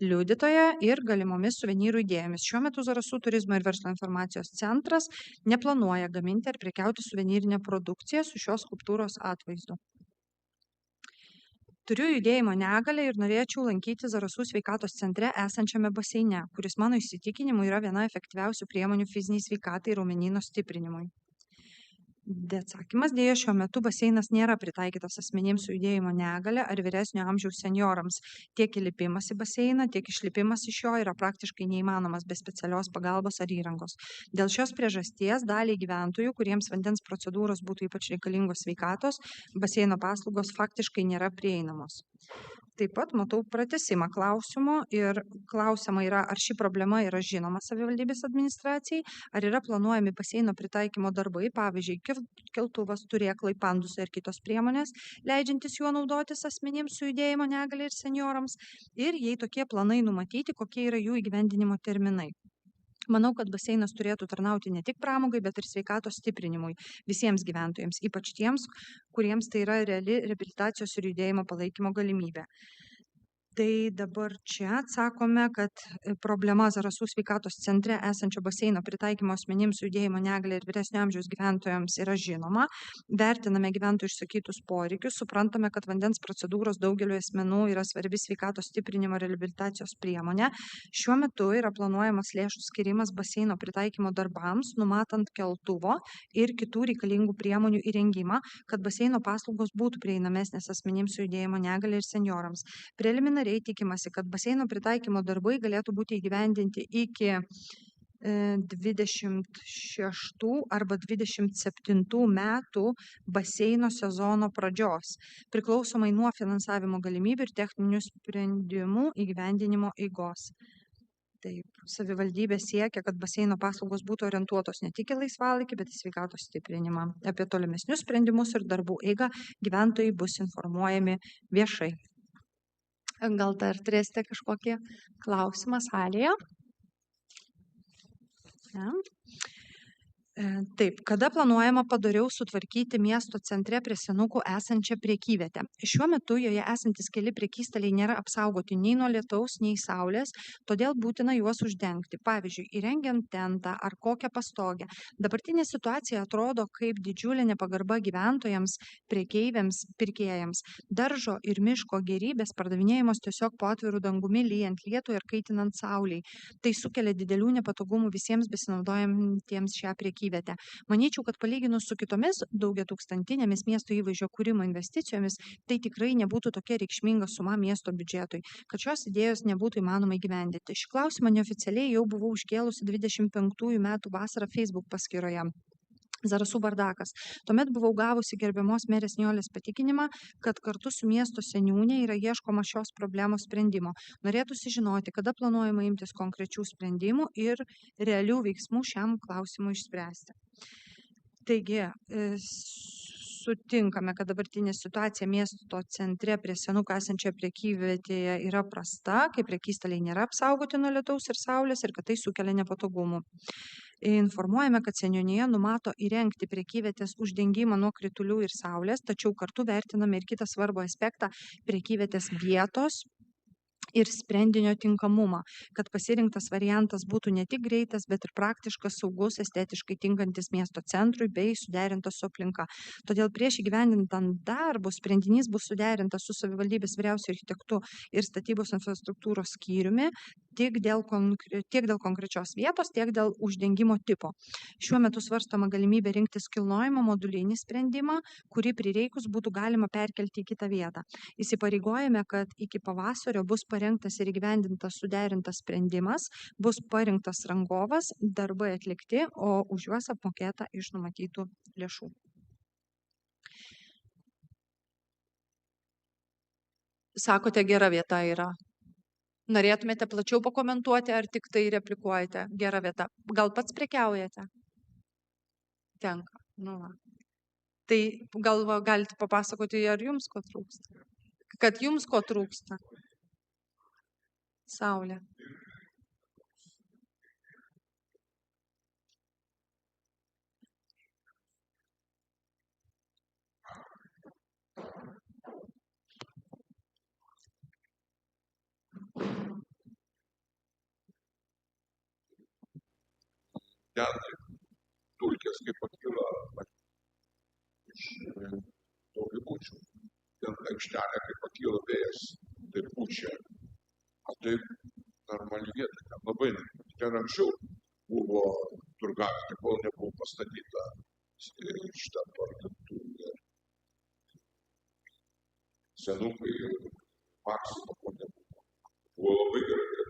[SPEAKER 1] liudytoja ir galimomis suvenyrų idėjomis. Šiuo metu Zarasų turizmo ir verslo informacijos centras neplanuoja gaminti ar prekiauti suvenyrinę produkciją su šios skulptūros atvaizdu. Turiu judėjimo negalią ir norėčiau lankyti Zarasų sveikatos centre esančiame baseine, kuris mano įsitikinimu yra viena efektyviausių priemonių fiziniai sveikatai ir raumenyno stiprinimui. Atsakymas: dėja, šiuo metu baseinas nėra pritaikytas asmenims su judėjimo negale ar vyresnio amžiaus senjorams. Tiek įlipimas į baseiną, tiek išlipimas iš jo yra praktiškai neįmanomas be specialios pagalbos ar įrangos. Dėl šios priežasties daliai gyventojų, kuriems vandens procedūros būtų ypač reikalingos sveikatos, baseino paslaugos faktiškai nėra prieinamos. Taip pat matau pratęsimą klausimo ir klausiama yra, ar ši problema yra žinoma savivaldybės administracijai, ar yra planuojami baseino pritaikymo darbai, pavyzdžiui, keltuvas, turėklai, pandusai ir kitos priemonės, leidžiantis juo naudotis asmenims su judėjimo negalia ir senjorams, ir jei tokie planai numatyti, kokie yra jų įgyvendinimo terminai. Manau, kad baseinas turėtų tarnauti ne tik pramogai, bet ir sveikatos stiprinimui visiems gyventojams, ypač tiems, kuriems tai yra reali reabilitacijos ir judėjimo palaikymo galimybė. Tai dabar čia atsakome, kad problema Zarasų sveikatos centre esančio baseino pritaikymo asmenims su judėjimo negalia ir vyresnio amžiaus gyventojams yra žinoma. Vertiname gyventojų išsakytus poreikius, suprantame, kad vandens procedūros daugeliu asmenų yra svarbi sveikatos stiprinimo ir reabilitacijos priemonė. Šiuo metu yra planuojamas lėšų skirimas baseino pritaikymo darbams, numatant keltuvo ir kitų reikalingų priemonių įrengimą, kad baseino paslaugos būtų prieinamesnės asmenims su judėjimo negalia ir senjorams. Preliminariai tikimasi, kad baseino pritaikymo darbai galėtų būti įgyvendinti iki 26 arba 27 metų baseino sezono pradžios, priklausomai nuo finansavimo galimybių ir techninių sprendimų įgyvendinimo eigos. Taip, savivaldybė siekia, kad baseino paslaugos būtų orientuotos ne tik į laisvalaikį, bet į sveikatos stiprinimą. Apie tolimesnius sprendimus ir darbų eigą gyventojai bus informuojami viešai. Gal dar turėsite kažkokį klausimą salėje? Ne? Taip, kada planuojama padoriau sutvarkyti miesto centre prie senukų esančią prekyvietę? Šiuo metu joje esantis keli prekystaliai nėra apsaugoti nei nuo lietaus, nei saulės, todėl būtina juos uždengti. Pavyzdžiui, įrengiant tentą ar kokią pastogę. Dabartinė situacija atrodo kaip didžiulė nepagarba gyventojams, prekeiviams, pirkėjams. Daržo ir miško gėrybės pardavinėjamos tiesiog po atvirų dangumi, lyjant lietui ir kaitinant sauliai. Tai sukelia didelių nepatogumų visiems besinaudojantiems šią prekyvietę. Manyčiau, kad palyginus su kitomis daugiatūkstantinėmis miesto įvaizdžio kūrimo investicijomis, tai tikrai nebūtų tokia reikšminga suma miesto biudžetui, kad šios idėjos nebūtų įmanoma įgyvendinti. Šį klausimą neoficialiai jau buvau iškėlusi 25 metų vasarą Facebook paskyroje. Zarasų bardakas. Tuomet buvau gavusi gerbiamos merės Nijolės patikinimą, kad kartu su miesto seniūne yra ieškoma šios problemos sprendimo. Norėtųsi žinoti, kada planuojama imtis konkrečių sprendimų ir realių veiksmų šiam klausimui išspręsti. Taigi, sutinkame, kad dabartinė situacija miesto centre prie senukų esančioje prekyvietėje yra prasta, kai prekystaliai nėra apsaugoti nuo lietaus ir saulės ir kad tai sukelia nepatogumų. Informuojame, kad seniūnija numato įrengti prekyvietės uždengimą nuo kritulių ir saulės, tačiau kartu vertiname ir kitą svarbų aspektą - prekyvietės vietos ir sprendinio tinkamumą, kad pasirinktas variantas būtų ne tik greitas, bet ir praktiškas, saugus, estetiškai tinkantis miesto centrui bei suderintas su aplinka. Todėl prieš įgyvendinant darbus sprendinys bus suderintas su savivaldybės vyriausiuoju architektu ir statybos infrastruktūros skyriumi tiek dėl konkrečios vietos, tiek dėl uždengimo tipo. Šiuo metu svarstoma galimybė rinktis kilnojimo modulinį sprendimą, kurį prireikus būtų galima perkelti į kitą vietą. Įsipareigojame, kad iki pavasario bus parengtas ir įgyvendintas suderintas sprendimas, bus parinktas rangovas, darbai atlikti, o už juos apmokėta iš numatytų lėšų. Sakote, gera vieta yra. Norėtumėte plačiau pakomentuoti, ar tik tai replikuojate? Gera vieta. Gal pats prekiaujate? Tenka. Nu, va. Tai gal galite papasakoti, ar jums ko trūksta? Kad jums ko trūksta? Saulė.
[SPEAKER 6] Ten dulkės kaip pakyla iš daugiabučių. Ten aikštelė kaip pakyla vėjas, tai pučia. O taip normali vieta, ten labai normali. Ten anksčiau buvo turgavietė, kol nebuvo pastatyta šitą parduotuvę. Senukai Maksimo ko nebuvo. Buvo labai gerai.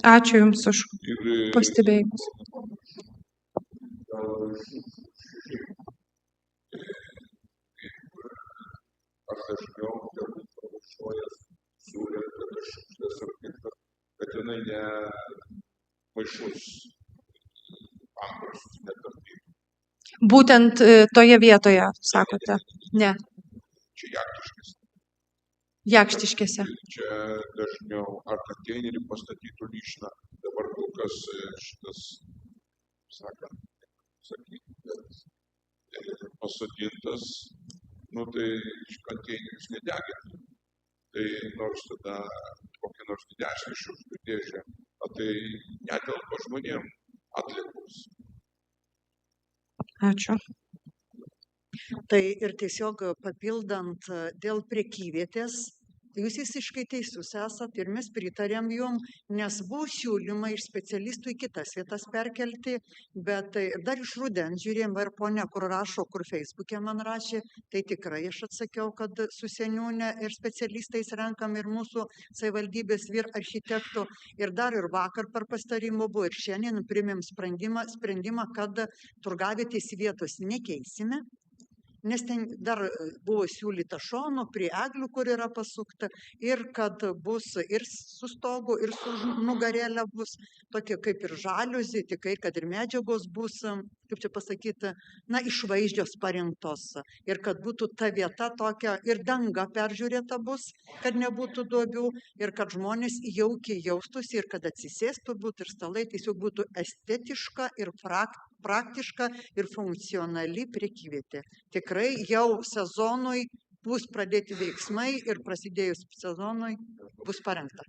[SPEAKER 1] Ačiū Jums už pastebėjimus.
[SPEAKER 6] Aš dažniau galbūt pravažiuojas surenka tas šiukšles ir kitas, bet jinai ne maišus antrašus netarpytų.
[SPEAKER 1] Būtent toje vietoje, sakote? Ne.
[SPEAKER 6] Čia Jaktiškėse.
[SPEAKER 1] Jakštiškėse.
[SPEAKER 6] Čia dažniau ar konteinerį pastatytų lyšną, dabar kol kas šitas, sakant, bet pasodintas, nu tai iš konteineris nedegintų. Tai nors tada kokia nors didesnė šiukšlių dėžė, tai netelpa žmonėm atliekos.
[SPEAKER 1] Ačiū.
[SPEAKER 2] Tai ir tiesiog papildant dėl prekyvietės, jūs visiškai teisus esat ir mes pritarėm jum, nes buvo siūlymai iš specialistų į kitas vietas perkelti, bet dar iš rudens žiūrėjom, ir ponia, kur rašo, kur Facebook'e man rašė, tai tikrai aš atsakiau, kad su seniūne ir specialistais renkam ir mūsų savivaldybės vyr architektų, ir dar ir vakar per pastarimą buvo, ir šiandien priėmėm sprendimą, kad turgavietės vietos nekeisime, nes ten dar buvo siūlyta šono prie eglių, kur yra pasukta, ir kad bus ir su stogu, ir su nugarėlė bus tokia kaip ir žaliuzė, tikrai, kad ir medžiagos bus, kaip čia pasakyti, išvaizdžios parinktos, ir kad būtų ta vieta tokia, ir danga peržiūrėta bus, kad nebūtų duobių, ir kad žmonės jaukiai jaustųsi, ir kad atsisėstų būtų, ir stalai tiesiog būtų estetiška ir praktiška ir funkcionali prekyvietė. Tikrai jau sezonui bus pradėti veiksmai ir prasidėjus sezonui bus parengta.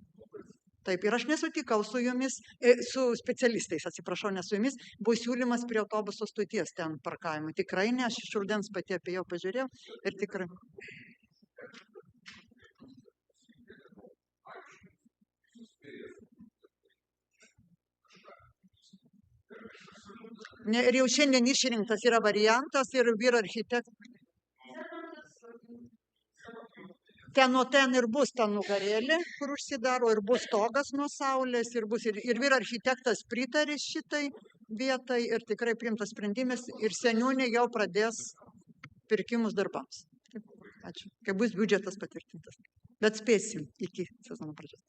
[SPEAKER 2] Taip, ir aš nesutikau su jumis, su specialistais, atsiprašau, ne su jumis, buvo siūlymas prie autobuso stoties ten parkavimui. Tikrai ne, aš iš rudens pati apie jo pažiūrėjau ir tikrai. Ir jau šiandien išrinktas yra variantas ir vyr architektas. Ten ir bus ta nugarėlė, kur užsidaro, ir bus stogas nuo saulės, ir vyr architektas pritarė šitai vietai, ir tikrai priimtas sprendimas, ir seniūnė jau pradės pirkimus darbams. Ačiū. Kai bus biudžetas patvirtintas. Bet spėsim iki sezono pradžios.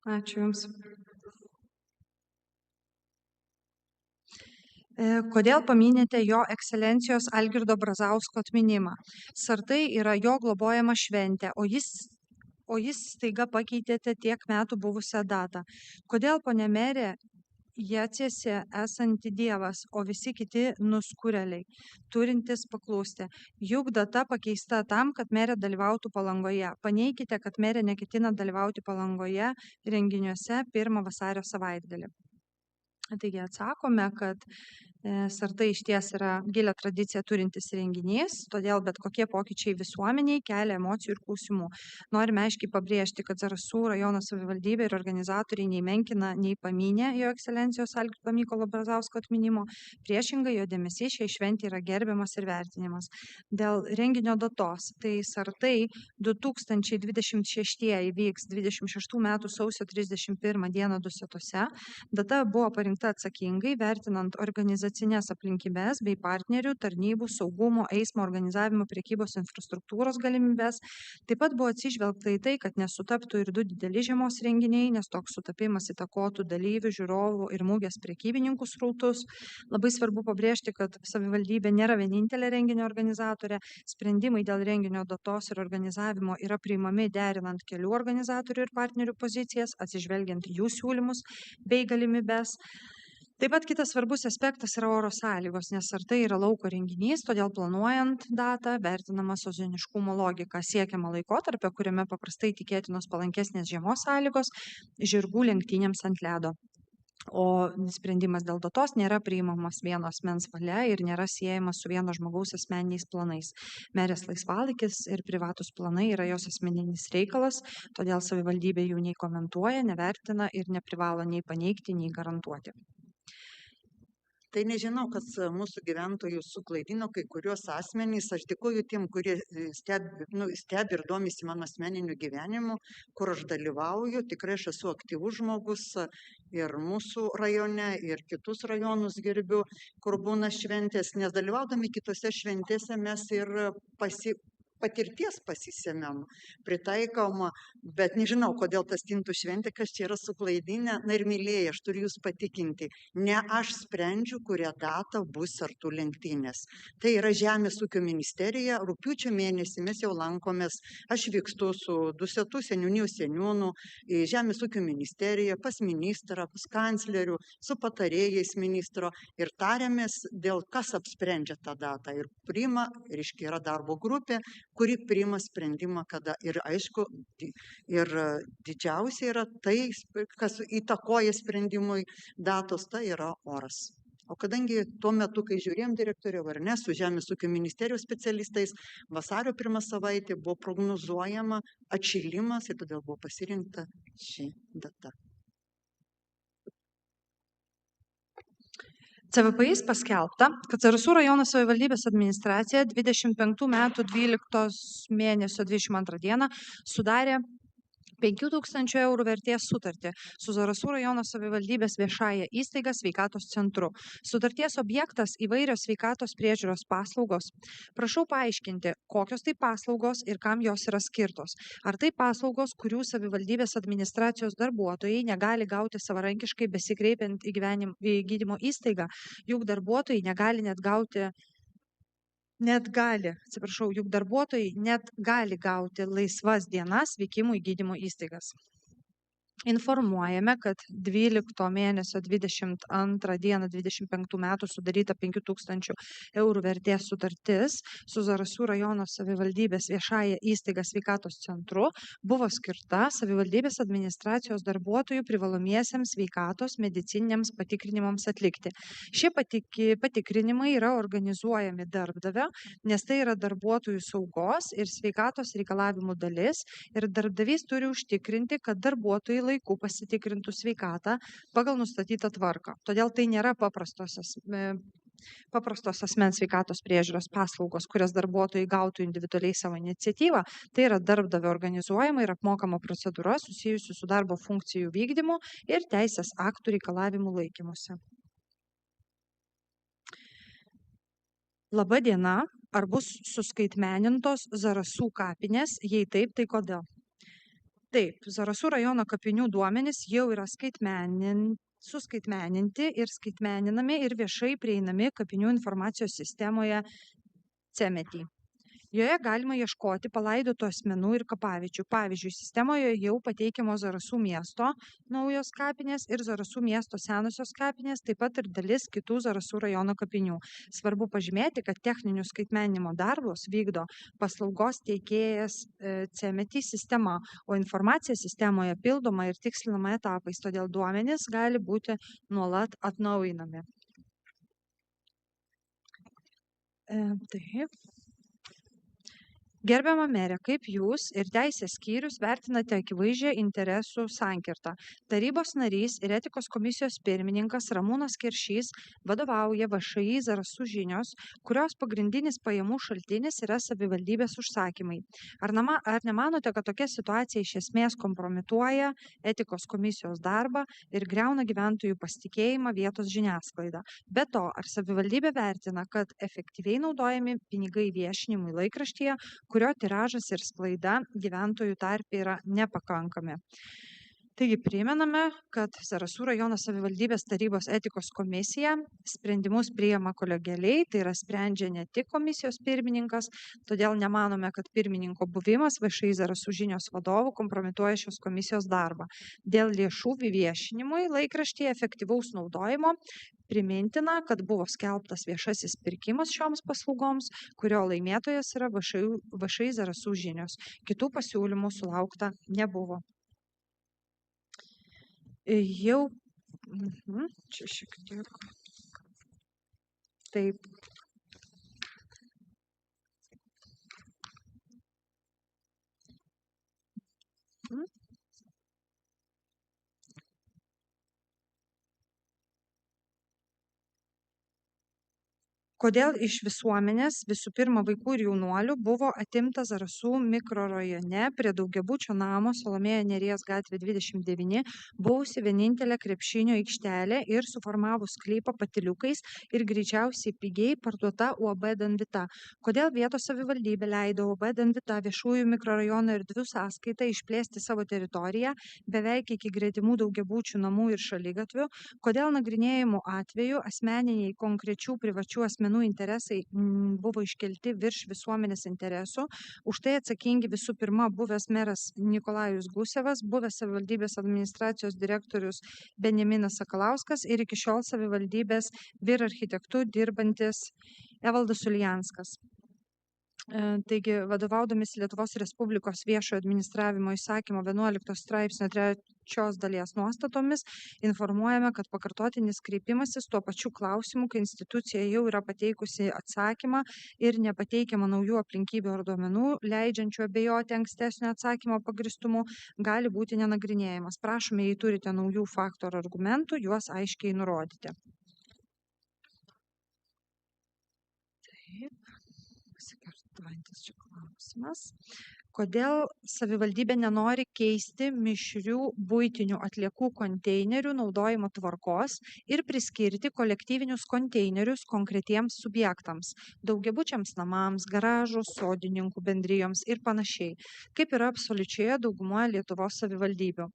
[SPEAKER 1] Ačiū Jums. Kodėl paminėte jo ekscelencijos Algirdo Brazausko atminimą? Sartai yra jo globojama šventė, o jis staiga pakeitėte tiek metų buvusią datą. Kodėl, ponia merė, Jacėse esanti dievas, o visi kiti nuskurėliai, turintys paklusti? Juk data pakeista tam, kad merė dalyvautų Palangoje. Paneikite, kad merė neketina dalyvauti Palangoje renginiuose 1 vasario savaitgalį. Taigi atsakome, kad Sartai išties yra gilią tradiciją turintis renginys, todėl bet kokie pokyčiai visuomeniai kelia emocijų ir klausimų. Norime aiškiai pabrėžti, kad Zarasų rajono savivaldybė ir organizatoriai nei menkina, nei paminė jo ekscelencijos Algirdo Mykolo Brazausko atminimo. Priešingai, jo dėmesys šiai šventei yra gerbiamas ir vertinimas. Dėl renginio datos, tai Sartai 2026 vyks 26 metų sausio 31 dieną Dusetose. Data buvo parinkta atsakingai, vertinant organizacinės aplinkybes bei partnerių, tarnybų, saugumo, eismo organizavimo, prekybos infrastruktūros galimybes. Taip pat buvo atsižvelgta į tai, kad nesutaptų ir 2 dideli žiemos renginiai, nes toks sutapimas įtakotų dalyvių, žiūrovų ir mugės prekybininkų srautus. Labai svarbu pabrėžti, kad savivaldybė nėra vienintelė renginio organizatorė. Sprendimai dėl renginio datos ir organizavimo yra priimami derinant kelių organizatorių ir partnerių pozicijas, atsižvelgiant jų siūlymus bei galimybes. Taip pat kitas svarbus aspektas yra oro sąlygos, nes Sartai yra lauko renginys, todėl planuojant datą vertinama sezoniškumo logika, siekiama laikotarpio, kuriame paprastai tikėtinos palankesnės žiemos sąlygos žirgų lenktynėms ant ledo. O sprendimas dėl datos nėra priimamas vieno asmens valia ir nėra siejamas su vieno žmogaus asmeniniais planais. Merės laisvalaikis ir privatus planai yra jos asmeninis reikalas, todėl savivaldybė jų nei komentuoja, nevertina ir neprivalo nei paneigti, nei garantuoti.
[SPEAKER 2] Tai nežinau, kas mūsų gyventojus suklaidino, kai kurios asmenys. Aš dėkoju tiem, kurie stebi ir domisi mano asmeniniu gyvenimu, kur aš dalyvauju. Tikrai aš esu aktyvus žmogus ir mūsų rajone, ir kitus rajonus gerbiu, kur būna šventės, nes dalyvaudami kitose šventėse mes ir patirties pasisemiam, pritaikom, bet nežinau, kodėl tas stintų šventikas čia yra suklaidinę. Na ir mylėjai, aš turiu jūs patikinti, ne aš sprendžiu, kurią datą bus sartų lenktynės. Tai yra Žemės ūkio ministerija, rugpjūčio mėnesį mes jau lankomės, aš vykstu su Dusetų seniūnijų seniūnu į Žemės ūkio ministeriją, pas ministrą, pas kanclerių, su patarėjais ministro ir tariamės dėl kas apsprendžia tą datą. Ir priima, reiškia, yra darbo grupė, kuri priima sprendimą, kada. Ir aišku, ir didžiausia yra tai, kas įtakoja sprendimui datos, tai yra oras. O kadangi tuo metu, kai žiūrėjom direktoriau ar ne, su Žemės ūkio ministerijos specialistais, vasario 1 savaitė buvo prognozuojama atšilimas ir todėl buvo pasirinkta ši data.
[SPEAKER 1] CVPI paskelbta, kad Zarasų rajono savivaldybės administracija 25 metų 12 mėnesio 22 dieną sudarė 5 000 eurų vertės sutartį su Zarasų rajono savivaldybės viešąja įstaiga Sveikatos centru. Sutarties objektas įvairios sveikatos priežiūros paslaugos. Prašau paaiškinti, kokios tai paslaugos ir kam jos yra skirtos. Ar tai paslaugos, kurių savivaldybės administracijos darbuotojai negali gauti savarankiškai besikreipiant į gydymo įstaigą, juk darbuotojai juk darbuotojai net gali gauti laisvas dienas vykimui į gydymo įstaigas. Informuojame, kad 12 mėnesio 22 dieną 25 metų sudaryta 5 000 eurų vertės sutartis su Zarasų rajono savivaldybės viešąja įstaiga Sveikatos centru buvo skirta savivaldybės administracijos darbuotojų privalomiesiems sveikatos medicininiams patikrinimams atlikti. Šie patikrinimai yra organizuojami darbdavio, nes tai yra darbuotojų saugos ir sveikatos reikalavimų dalis ir darbdavys turi užtikrinti, kad darbuotojai laiku pasitikrintų sveikatą pagal nustatytą tvarką. Todėl tai nėra paprastos asmens sveikatos priežiūros paslaugos, kurias darbuotojai gautų individualiai savo iniciatyvą. Tai yra darbdavio organizuojama ir apmokama procedūra susijusi su darbo funkcijų vykdymu ir teisės aktų reikalavimų laikymusi. Labą dieną. Ar bus suskaitmenintos Zarasų kapinės? Jei taip, tai kodėl? Taip, Zarasų rajono kapinių duomenys jau yra suskaitmeninti ir skaitmeninami ir viešai prieinami kapinių informacijos sistemoje CEMETI. Joje galima ieškoti palaidotų asmenų ir kapaviečių. Pavyzdžiui, sistemoje jau pateikiamos Zarasų miesto naujos kapinės ir Zarasų miesto senosios kapinės, taip pat ir dalis kitų Zarasų rajono kapinių. Svarbu pažymėti, kad techninių skaitmeninimo darbus vykdo paslaugos teikėjas CEMETI sistema, o informacija sistemoje pildoma ir tikslinama etapais, todėl duomenys gali būti nuolat atnaujinami. Taip. Gerbiama merė, kaip jūs ir teisės skyrius vertinate akivaizdžią interesų sankirtą? Tarybos narys ir etikos komisijos pirmininkas Ramūnas Keršys vadovauja VŠI Zarasų žinios, kurios pagrindinis pajamų šaltinis yra savivaldybės užsakymai. Ar nemanote, kad tokia situacija iš esmės kompromituoja etikos komisijos darbą ir griauna gyventojų pasitikėjimą vietos žiniasklaidą? Be to, ar savivaldybė vertina, kad efektyviai naudojami pinigai viešinimui laikraštyje, kurio tiražas ir sklaida gyventojų tarpe yra nepakankami? Taigi primename, kad Zarasų rajono savivaldybės tarybos etikos komisija sprendimus priima kolegialiai, tai yra sprendžia ne tik komisijos pirmininkas, todėl nemanome, kad pirmininko buvimas VŠI Zarasų žinios vadovų kompromituoja šios komisijos darbą. Dėl lėšų viešinimui laikraštyje efektyvaus naudojimo primintina, kad buvo skelbtas viešasis pirkimas šioms paslaugoms, kurio laimėtojas yra VŠI Zarasų žinios. Kitų pasiūlymų sulaukta nebuvo. Jau, čia šiek tiek, taip. Kodėl iš visuomenės, visų pirma vaikų ir jaunuolių, buvo atimta Zarasų mikrorajone prie daugiabučio namo Salomėja Nėries gatvė 29 buvusi vienintelė krepšinio aikštelė ir suformavus sklypą patyliukais ir greičiausiai pigiai parduota UAB Danvita. Kodėl vietos savivaldybė leido UAB Danvita viešųjų mikrorajono erdvių sąskaitą išplėsti savo teritoriją beveik iki gretimų daugiabučių namų ir šaligatvių? Kodėl nagrinėjimų atveju asmeniniai konkrečių privačių asmenų interesai buvo iškelti virš visuomenės interesų? Už tai atsakingi visų pirma buvęs meras Nikolajus Gusevas, buvęs savivaldybės administracijos direktorius Benjaminas Sakalauskas ir iki šiol savivaldybės vyr architektų dirbantis Evaldas Uljanskas. Taigi, vadovaudomis Lietuvos Respublikos viešojo administravimo įsakymo 11 straipsnio 3 dalies nuostatomis, informuojame, kad pakartotinis kreipimasis tuo pačiu klausimu, kai institucija jau yra pateikusi atsakymą ir nepateikiama naujų aplinkybių ar duomenų, leidžiančių abejoti ankstesnio atsakymo pagristumu, gali būti nenagrinėjamas. Prašome, jei turite naujų faktų ar argumentų, juos aiškiai nurodyti. Taip. Pasikartojantis čia klausimas. Kodėl savivaldybė nenori keisti mišrių buitinių atliekų konteinerių naudojimo tvarkos ir priskirti kolektyvinius konteinerius konkretiems subjektams, daugiabučiams namams, garažų, sodininkų bendrijoms ir panašiai, kaip yra absoliučioje daugumoje Lietuvos savivaldybių.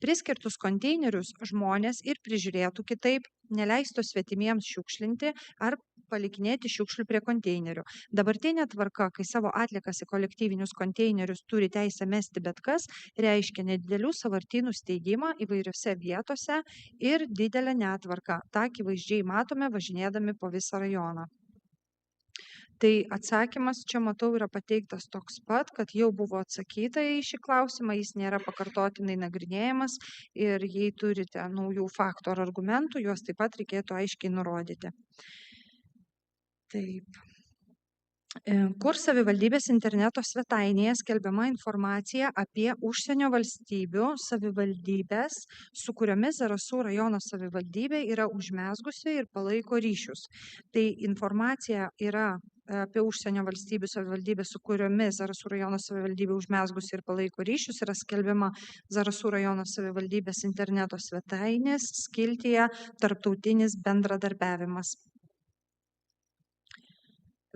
[SPEAKER 1] Priskirtus konteinerius žmonės ir prižiūrėtų kitaip, neleistų svetimiems šiukšlinti ar palikinėti šiukšlių prie konteinerių. Dabartinė tvarka, kai savo atliekas į kolektyvinius konteinerius turi teisę mesti bet kas, reiškia nedidelių sąvartynų steigimą įvairiose vietose ir didelę netvarką. Ta akivaizdžiai matome važinėdami po visą rajoną. Tai atsakymas čia, matau, yra pateiktas toks pat, kad jau buvo atsakyta į šį klausimą, jis nėra pakartotinai nagrinėjamas ir jei turite naujų faktų ar argumentų, juos taip pat reikėtų aiškiai nurodyti. Taip. Kur savivaldybės interneto svetainėje skelbiama informacija apie užsienio valstybių savivaldybės, su kuriomis Zarasų rajono savivaldybė yra užmezgusi ir palaiko ryšius. Tai informacija yra apie užsienio valstybių savivaldybės, su kuriomis Zarasų rajono savivaldybė užmezgusi ir palaiko ryšius, yra skelbiama Zarasų rajono savivaldybės interneto svetainės skiltyje Tarptautinis bendradarbiavimas.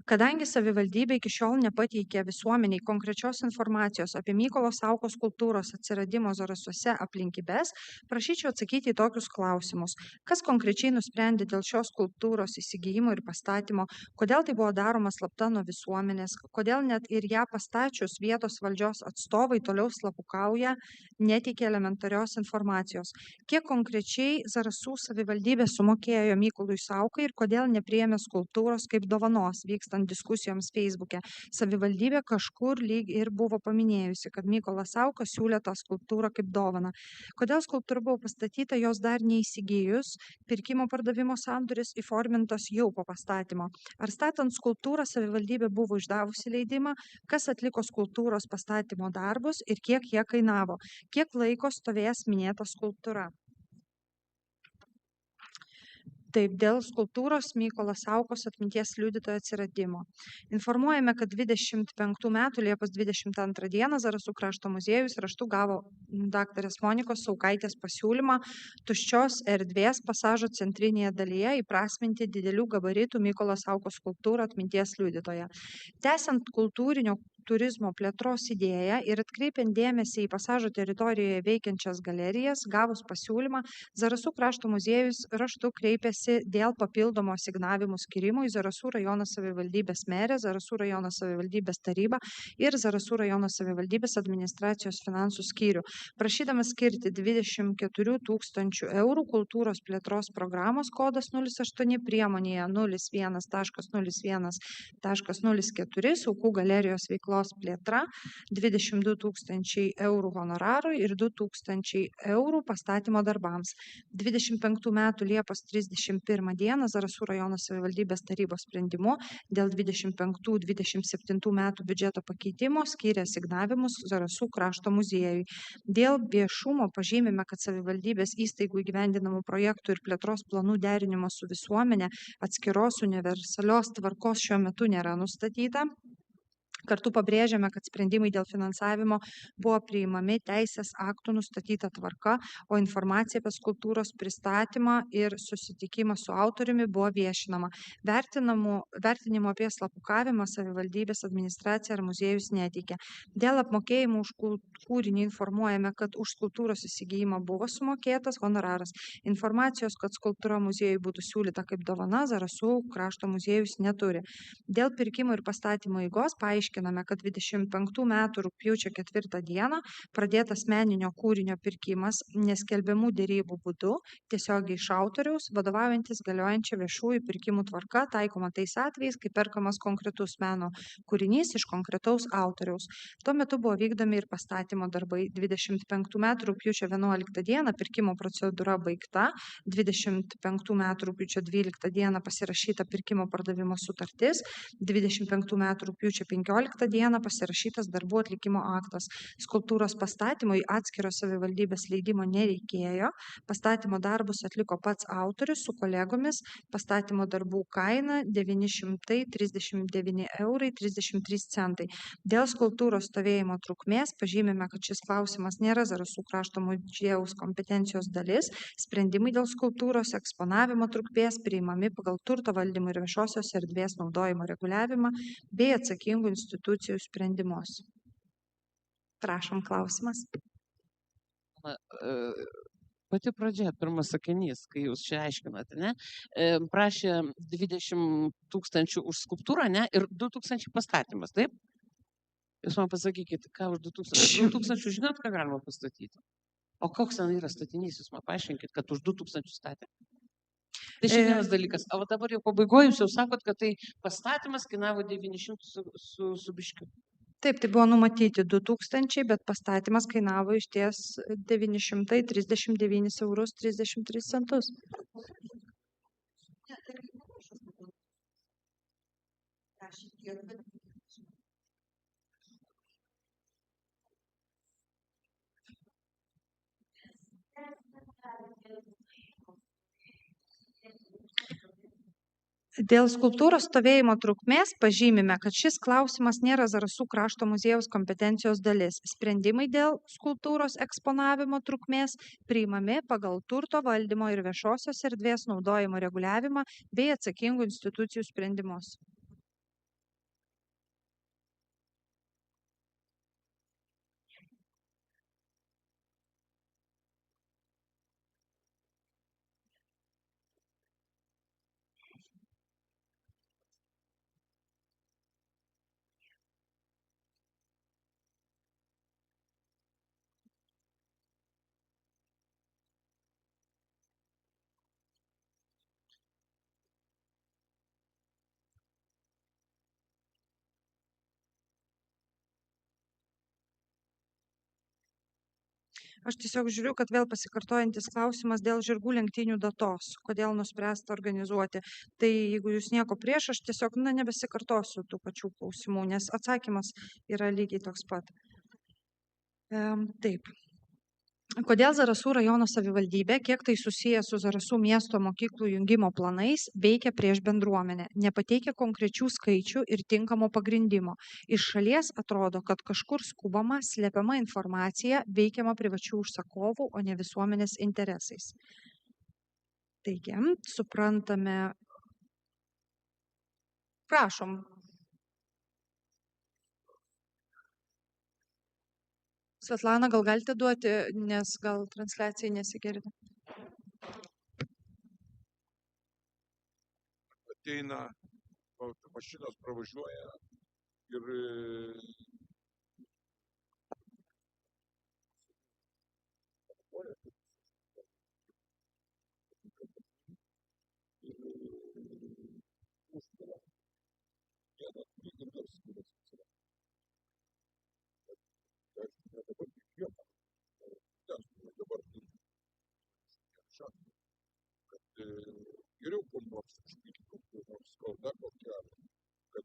[SPEAKER 1] Kadangi savivaldybė iki šiol nepateikė visuomeniai konkrečios informacijos apie Mykolo Saukos skulptūros atsiradimo Zarasuose aplinkybes, prašyčiau atsakyti į tokius klausimus. Kas konkrečiai nusprendė dėl šios skulptūros įsigijimo ir pastatymo, kodėl tai buvo daroma slapta nuo visuomenės, kodėl net ir ją pastačius vietos valdžios atstovai toliau slapukauja, neteikė elementarios informacijos. Kiek konkrečiai Zarasų savivaldybė sumokėjo Mykolui Saukai ir kodėl nepriėmė skulptūros kaip dovanos, vykstant diskusijoms Facebook'e. Savivaldybė kažkur lyg ir buvo paminėjusi, kad Mykolas Sauka siūlė tą skulptūrą kaip dovaną. Kodėl skulptūra buvo pastatyta, jos dar neįsigijus, pirkimo pardavimo sandoris įformintas jau po pastatymo. Ar statant skulptūrą savivaldybė buvo išdavusi leidimą, kas atliko skulptūros pastatymo darbus ir kiek jie kainavo, kiek laiko stovės minėta skulptūra. Taip, dėl skulptūros Mykolo Saukos atminties liudytojo atsiradimo. Informuojame, kad 25 metų Liepos 22 dieną Zarasų krašto muziejus raštu gavo daktarės Monikos Saukaitės pasiūlymą tuščios erdvės pasažo centrinėje dalyje įprasminti didelių gabaritų Mykolo Saukos skulptūrą atminties liudytoją. Tęsiant kultūrinio turizmo plėtros idėją ir atkreipiant dėmesį į pasažo teritorijoje veikiančias galerijas, gavus pasiūlymą, Zarasų krašto muziejus raštu kreipėsi dėl papildomo asignavimų skirimų į Zarasų rajono savivaldybės merę, Zarasų rajono savivaldybės tarybą ir Zarasų rajono savivaldybės administracijos finansų skyrių, prašydamas skirti 24 000 eurų kultūros plėtros programos kodas 08 priemonėje 01.01.04 Saukų galerijos veiklos veiklos plėtra, 22 tūkstančiai eurų honorarui ir 2 tūkstančiai eurų pastatymo darbams. 25 metų Liepos 31 dieną Zarasų rajono savivaldybės tarybos sprendimu dėl 25-27 metų biudžeto pakeitimo skyrė asignavimus Zarasų krašto muziejui. Dėl viešumo pažymime, kad savivaldybės įstaigų įgyvendinamų projektų ir plėtros planų derinimo su visuomenė atskiros universalios tvarkos šiuo metu nėra nustatyta. Kartu pabrėžiame, kad sprendimai dėl finansavimo buvo priimami teisės aktų nustatyta tvarka, o informacija apie skulptūros pristatymą ir susitikimą su autoriumi buvo viešinama. Vertinimo apie slapukavimą savivaldybės administracija ar muziejus neteikė. Dėl apmokėjimų už kūrinį informuojame, kad už skulptūros įsigijimą buvo sumokėtas honoraras. Informacijos, kad skulptūra muziejui būtų siūlyta kaip dovana, Zarasų krašto muziejus neturi. Dėl pirkimo ir pastatymo eigos paaiškiname, kad 25 metų rugpjūčio 4 dieną pradėtas meninio kūrinio pirkimas neskelbiamų dėrybų būdu tiesiogiai iš autoriaus, vadovaujantis galiojančia viešųjų pirkimų tvarka, taikoma tais atvejais, kai perkamas konkretus meno kūrinys iš konkretaus autoriaus. Tuo metu buvo vykdomi ir pastatymo darbai. 25 metų rugpjūčio 11 dieną pirkimo procedūra baigta, 25 metų rugpjūčio 12 dieną pasirašyta pirkimo pardavimo sutartis, 25 metų rugpjūčio 15 dieną pasirašytas darbų atlikimo aktas. Skulptūros pastatymui atskiro savivaldybės leidimo nereikėjo. Pastatymo darbus atliko pats autorius su kolegomis. Pastatymo darbų kaina 939 eurai 33 centai. Dėl skulptūros stovėjimo trukmės pažymime, kad šis klausimas nėra Zarasų krašto muziejaus kompetencijos dalis. Sprendimai dėl skulptūros eksponavimo trukmės priimami pagal turto valdymo ir viešosios erdvės naudojimo reguliavimą bei atsakingų institucijų sprendimus. Prašom, klausimas.
[SPEAKER 3] Pati pradžia, pirmas sakinys, kai jūs čia aiškinate, ne? Prašė 20 tūkstančių už skulptūrą, ne? Ir 2 tūkstančiai pastatymas, taip? Jūs man pasakykit, ką už 2 tūkstančių? 2 tūkstančių žinot, ką galima pastatyti? O koks ten yra statinys, jūs man paaiškinkit, kad už 2 tūkstančių statė? Tai čia vienas dalykas. O dabar jau pabaigoje jūs jau sakot, kad tai pastatymas kainavo 900 su biškiu.
[SPEAKER 1] Taip, tai buvo numatyti 2000, bet pastatymas kainavo iš ties 939 eurus 33 centus. Dėl skulptūros stovėjimo trukmės pažymime, kad šis klausimas nėra Zarasų krašto muziejaus kompetencijos dalis. Sprendimai dėl skulptūros eksponavimo trukmės priimami pagal turto valdymo ir viešosios erdvės naudojimo reguliavimą bei atsakingų institucijų sprendimus. Aš tiesiog žiūriu, kad vėl pasikartojantis klausimas dėl žirgų lenktynių datos, kodėl nuspręsta organizuoti. Tai jeigu jūs nieko prieš, aš tiesiog nebesikartosiu tų pačių klausimų, nes atsakymas yra lygiai toks pat. Taip. Kodėl Zarasų rajono savivaldybė, kiek tai susiję su Zarasų miesto mokyklų jungimo planais, veikia prieš bendruomenę, nepateikia konkrečių skaičių ir tinkamo pagrindimo. Iš šalies atrodo, kad kažkur skubama, slepiama informacija, veikiama privačių užsakovų, o ne visuomenės interesais. Taigi, suprantame. Prašom. Svetlana, gal galite duoti, nes gal transliacijai nesigirdi.
[SPEAKER 6] Ateina, mašinos pravažiuoja ir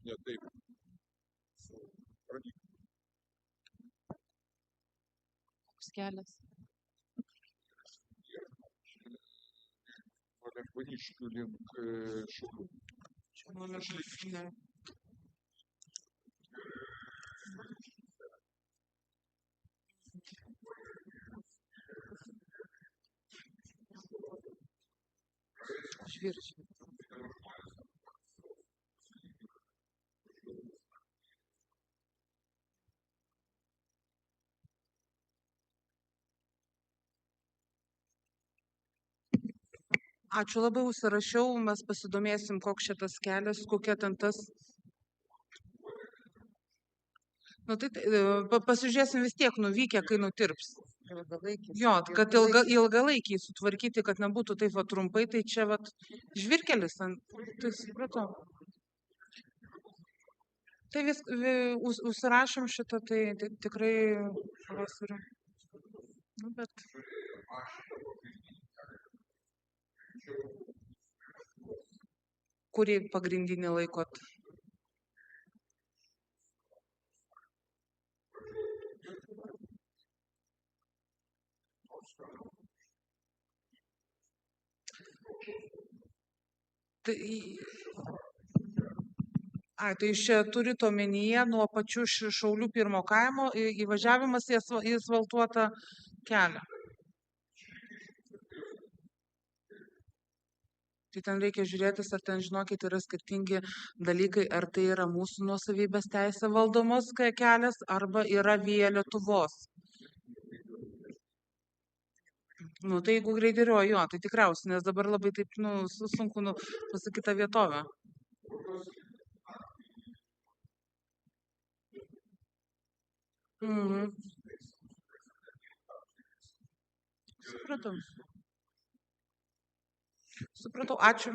[SPEAKER 6] ne taip su Radviliškio.
[SPEAKER 3] Koks kelias?
[SPEAKER 6] Nuo Lengvaniškių link Šiaulių.
[SPEAKER 5] Čia nuo Lengvaniškių.
[SPEAKER 3] Žvirčiai.
[SPEAKER 5] Ačiū labai, užsirašiau, mes pasidomėsim, koks šitas kelias, kokia ten tas. Nu tai pasižiūrėsim vis tiek nuvykę, kai nutirps.
[SPEAKER 2] Ilgalaikis.
[SPEAKER 5] Jo, kad ilgalaikiai sutvarkyti, kad nebūtų taip va trumpai, tai čia va žvyrkelis, tai supratau. Tai vis užsirašom šitą, tai tikrai pavasarį. Nu, bet... Kurį pagrindinį laikot? Tai jūs čia turit omenyje nuo pačių Šaulių pirmo kaimo įvažiavimas į asfaltuotą kelią. Tai ten reikia žiūrėtis, ar ten, žinokit, yra skirtingi dalykai, ar tai yra mūsų nuosavybės teisė valdomos kelias, arba yra Via Lietuvos. Nu, tai jeigu greiteriu, jo, tai tikriausiai, nes dabar labai taip, sunku pasakyti tą vietovę. Supratau. Supratau, ačiū.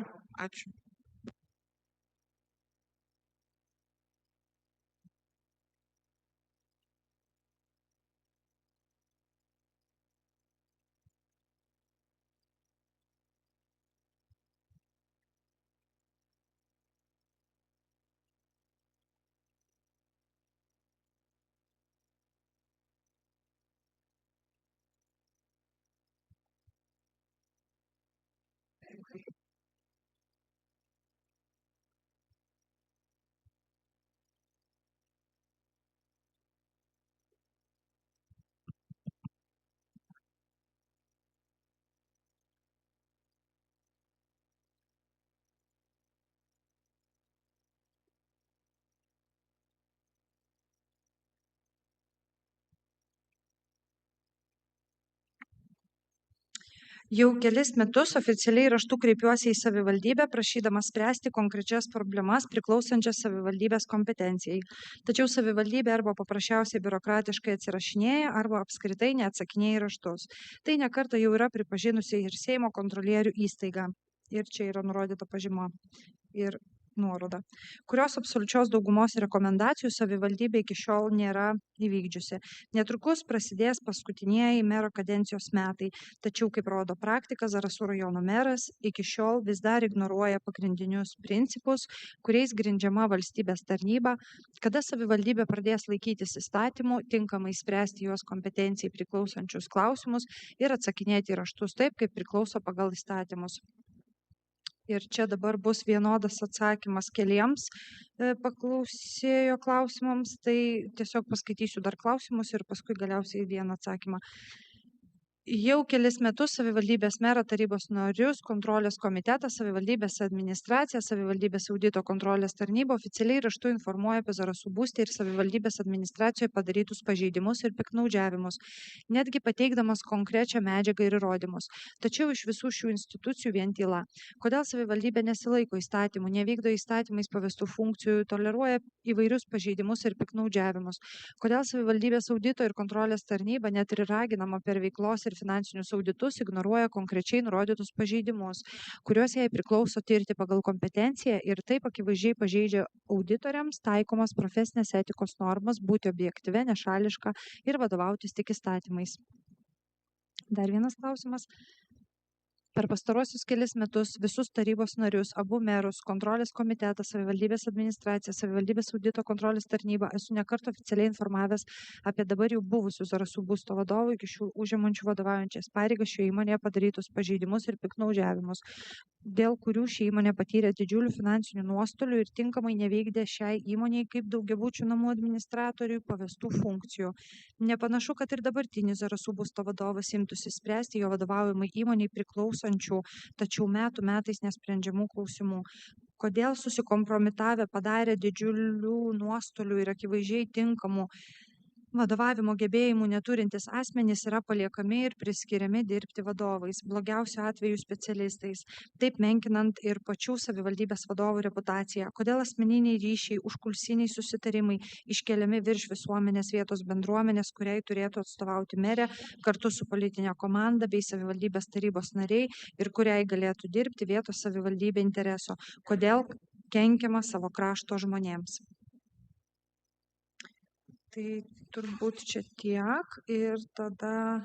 [SPEAKER 1] Jau kelis metus oficialiai raštu kreipiuosi į savivaldybę, prašydamas spręsti konkrečias problemas priklausančias savivaldybės kompetencijai. Tačiau savivaldybė arba paprasčiausiai biurokratiškai atsirašinėja, arba apskritai neatsakinėja į raštus. Tai ne kartą jau yra pripažinusi ir Seimo kontrolierių įstaiga. Ir čia yra nurodyta pažyma ir nuoroda, kurios absoliučios daugumos rekomendacijų savivaldybė iki šiol nėra įvykdžiusi. Netrukus prasidės paskutinieji mero kadencijos metai, tačiau, kaip rodo praktika, Zarasų rajono meras iki šiol vis dar ignoruoja pagrindinius principus, kuriais grindžiama valstybės tarnyba, kada savivaldybė pradės laikytis įstatymų, tinkamai spręsti jos kompetencijai priklausančius klausimus ir atsakinėti į raštus taip, kaip priklauso pagal įstatymus. Ir čia dabar bus vienodas atsakymas keliems paklausėjo klausimams, tai tiesiog paskaitysiu dar klausimus ir paskui galiausiai vieną atsakymą. Jau kelis metus savivaldybės merą, tarybos narius, kontrolės komitetą, savivaldybės administraciją, savivaldybės audito kontrolės tarnybą oficialiai raštu informuoja apie Zarasų būstę ir savivaldybės administracijoje padarytus pažeidimus ir piktnaudžiavimus, netgi pateikdamas konkrečią medžiagą ir įrodymus. Tačiau iš visų šių institucijų vien tyla. Kodėl savivaldybė nesilaiko įstatymų, nevykdo įstatymais pavestų funkcijų, toleruoja įvairius pažeidimus ir piktnaudžiavimus? Kodėl savivaldybės audito ir kontrolės tarnyba net ir raginama per veiklos ir finansinius auditus ignoruoja konkrečiai nurodytus pažeidimus, kuriuos jai priklauso tirti pagal kompetenciją ir taip akivaizdžiai pažeidžia auditoriams taikomas profesinės etikos normas būti objektyvia, nešališka ir vadovautis tik įstatymais. Dar vienas klausimas. Per pastarosius kelis metus visus tarybos narius, abu merus, kontrolės komitetą, savivaldybės administraciją, savivaldybės audito kontrolės tarnybą esu nekart oficialiai informavęs apie dabar jau buvusių Zarasų būsto vadovų iki šių užimančių vadovaujančias pareigas šioje įmonėje padarytus pažeidimus ir piktnaudžiavimus, dėl kurių ši įmonė patyrė didžiulių finansinių nuostolių ir tinkamai neveikdė šiai įmonei kaip daugiabučių namų administratoriui pavestų funkcijų. Nepanašu, kad ir dabartinis Zarasų būsto vadovas imtųsi spręsti jo vadovaujamai įmoniai priklausančių, tačiau metų metais nesprendžiamų klausimų. Kodėl susikompromitavę padarė didžiulių nuostolių ir akivaizdžiai tinkamų vadovavimo gebėjimų neturintys asmenys yra paliekami ir priskiriami dirbti vadovais, blogiausiu atveju specialistais, taip menkinant ir pačių savivaldybės vadovų reputaciją. Kodėl asmeniniai ryšiai, užkulsiniai susitarimai iškeliami virš visuomenės vietos bendruomenės, kuriai turėtų atstovauti merė kartu su politinė komanda bei savivaldybės tarybos nariai ir kuriai galėtų dirbti vietos savivaldybė intereso. Kodėl kenkiama savo krašto žmonėms. Tai turbūt čia tiek ir tada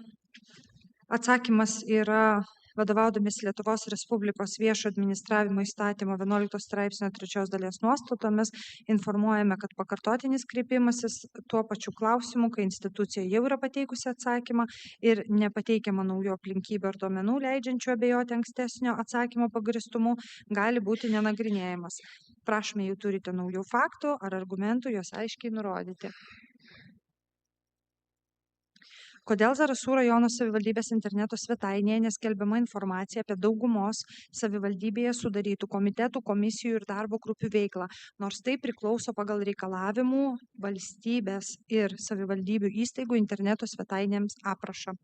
[SPEAKER 1] atsakymas yra vadovaudomis Lietuvos Respublikos viešo administravimo įstatymo 11 straipsnio 3 dalies nuostatomis informuojame, kad pakartotinis kreipimasis tuo pačiu klausimu, kai institucija jau yra pateikusi atsakymą ir nepateikiama naujų aplinkybių ar duomenų leidžiančių abejoti ankstesnio atsakymo pagristumu, gali būti nenagrinėjamas. Prašome, jų turite naujų faktų ar argumentų, juos aiškiai nurodyti. Kodėl Zarasų rajono savivaldybės interneto svetainėje neskelbiama informacija apie daugumos savivaldybėje sudarytų komitetų, komisijų ir darbo grupių veiklą, nors tai priklauso pagal reikalavimų valstybės ir savivaldybių įstaigų interneto svetainėms aprašą.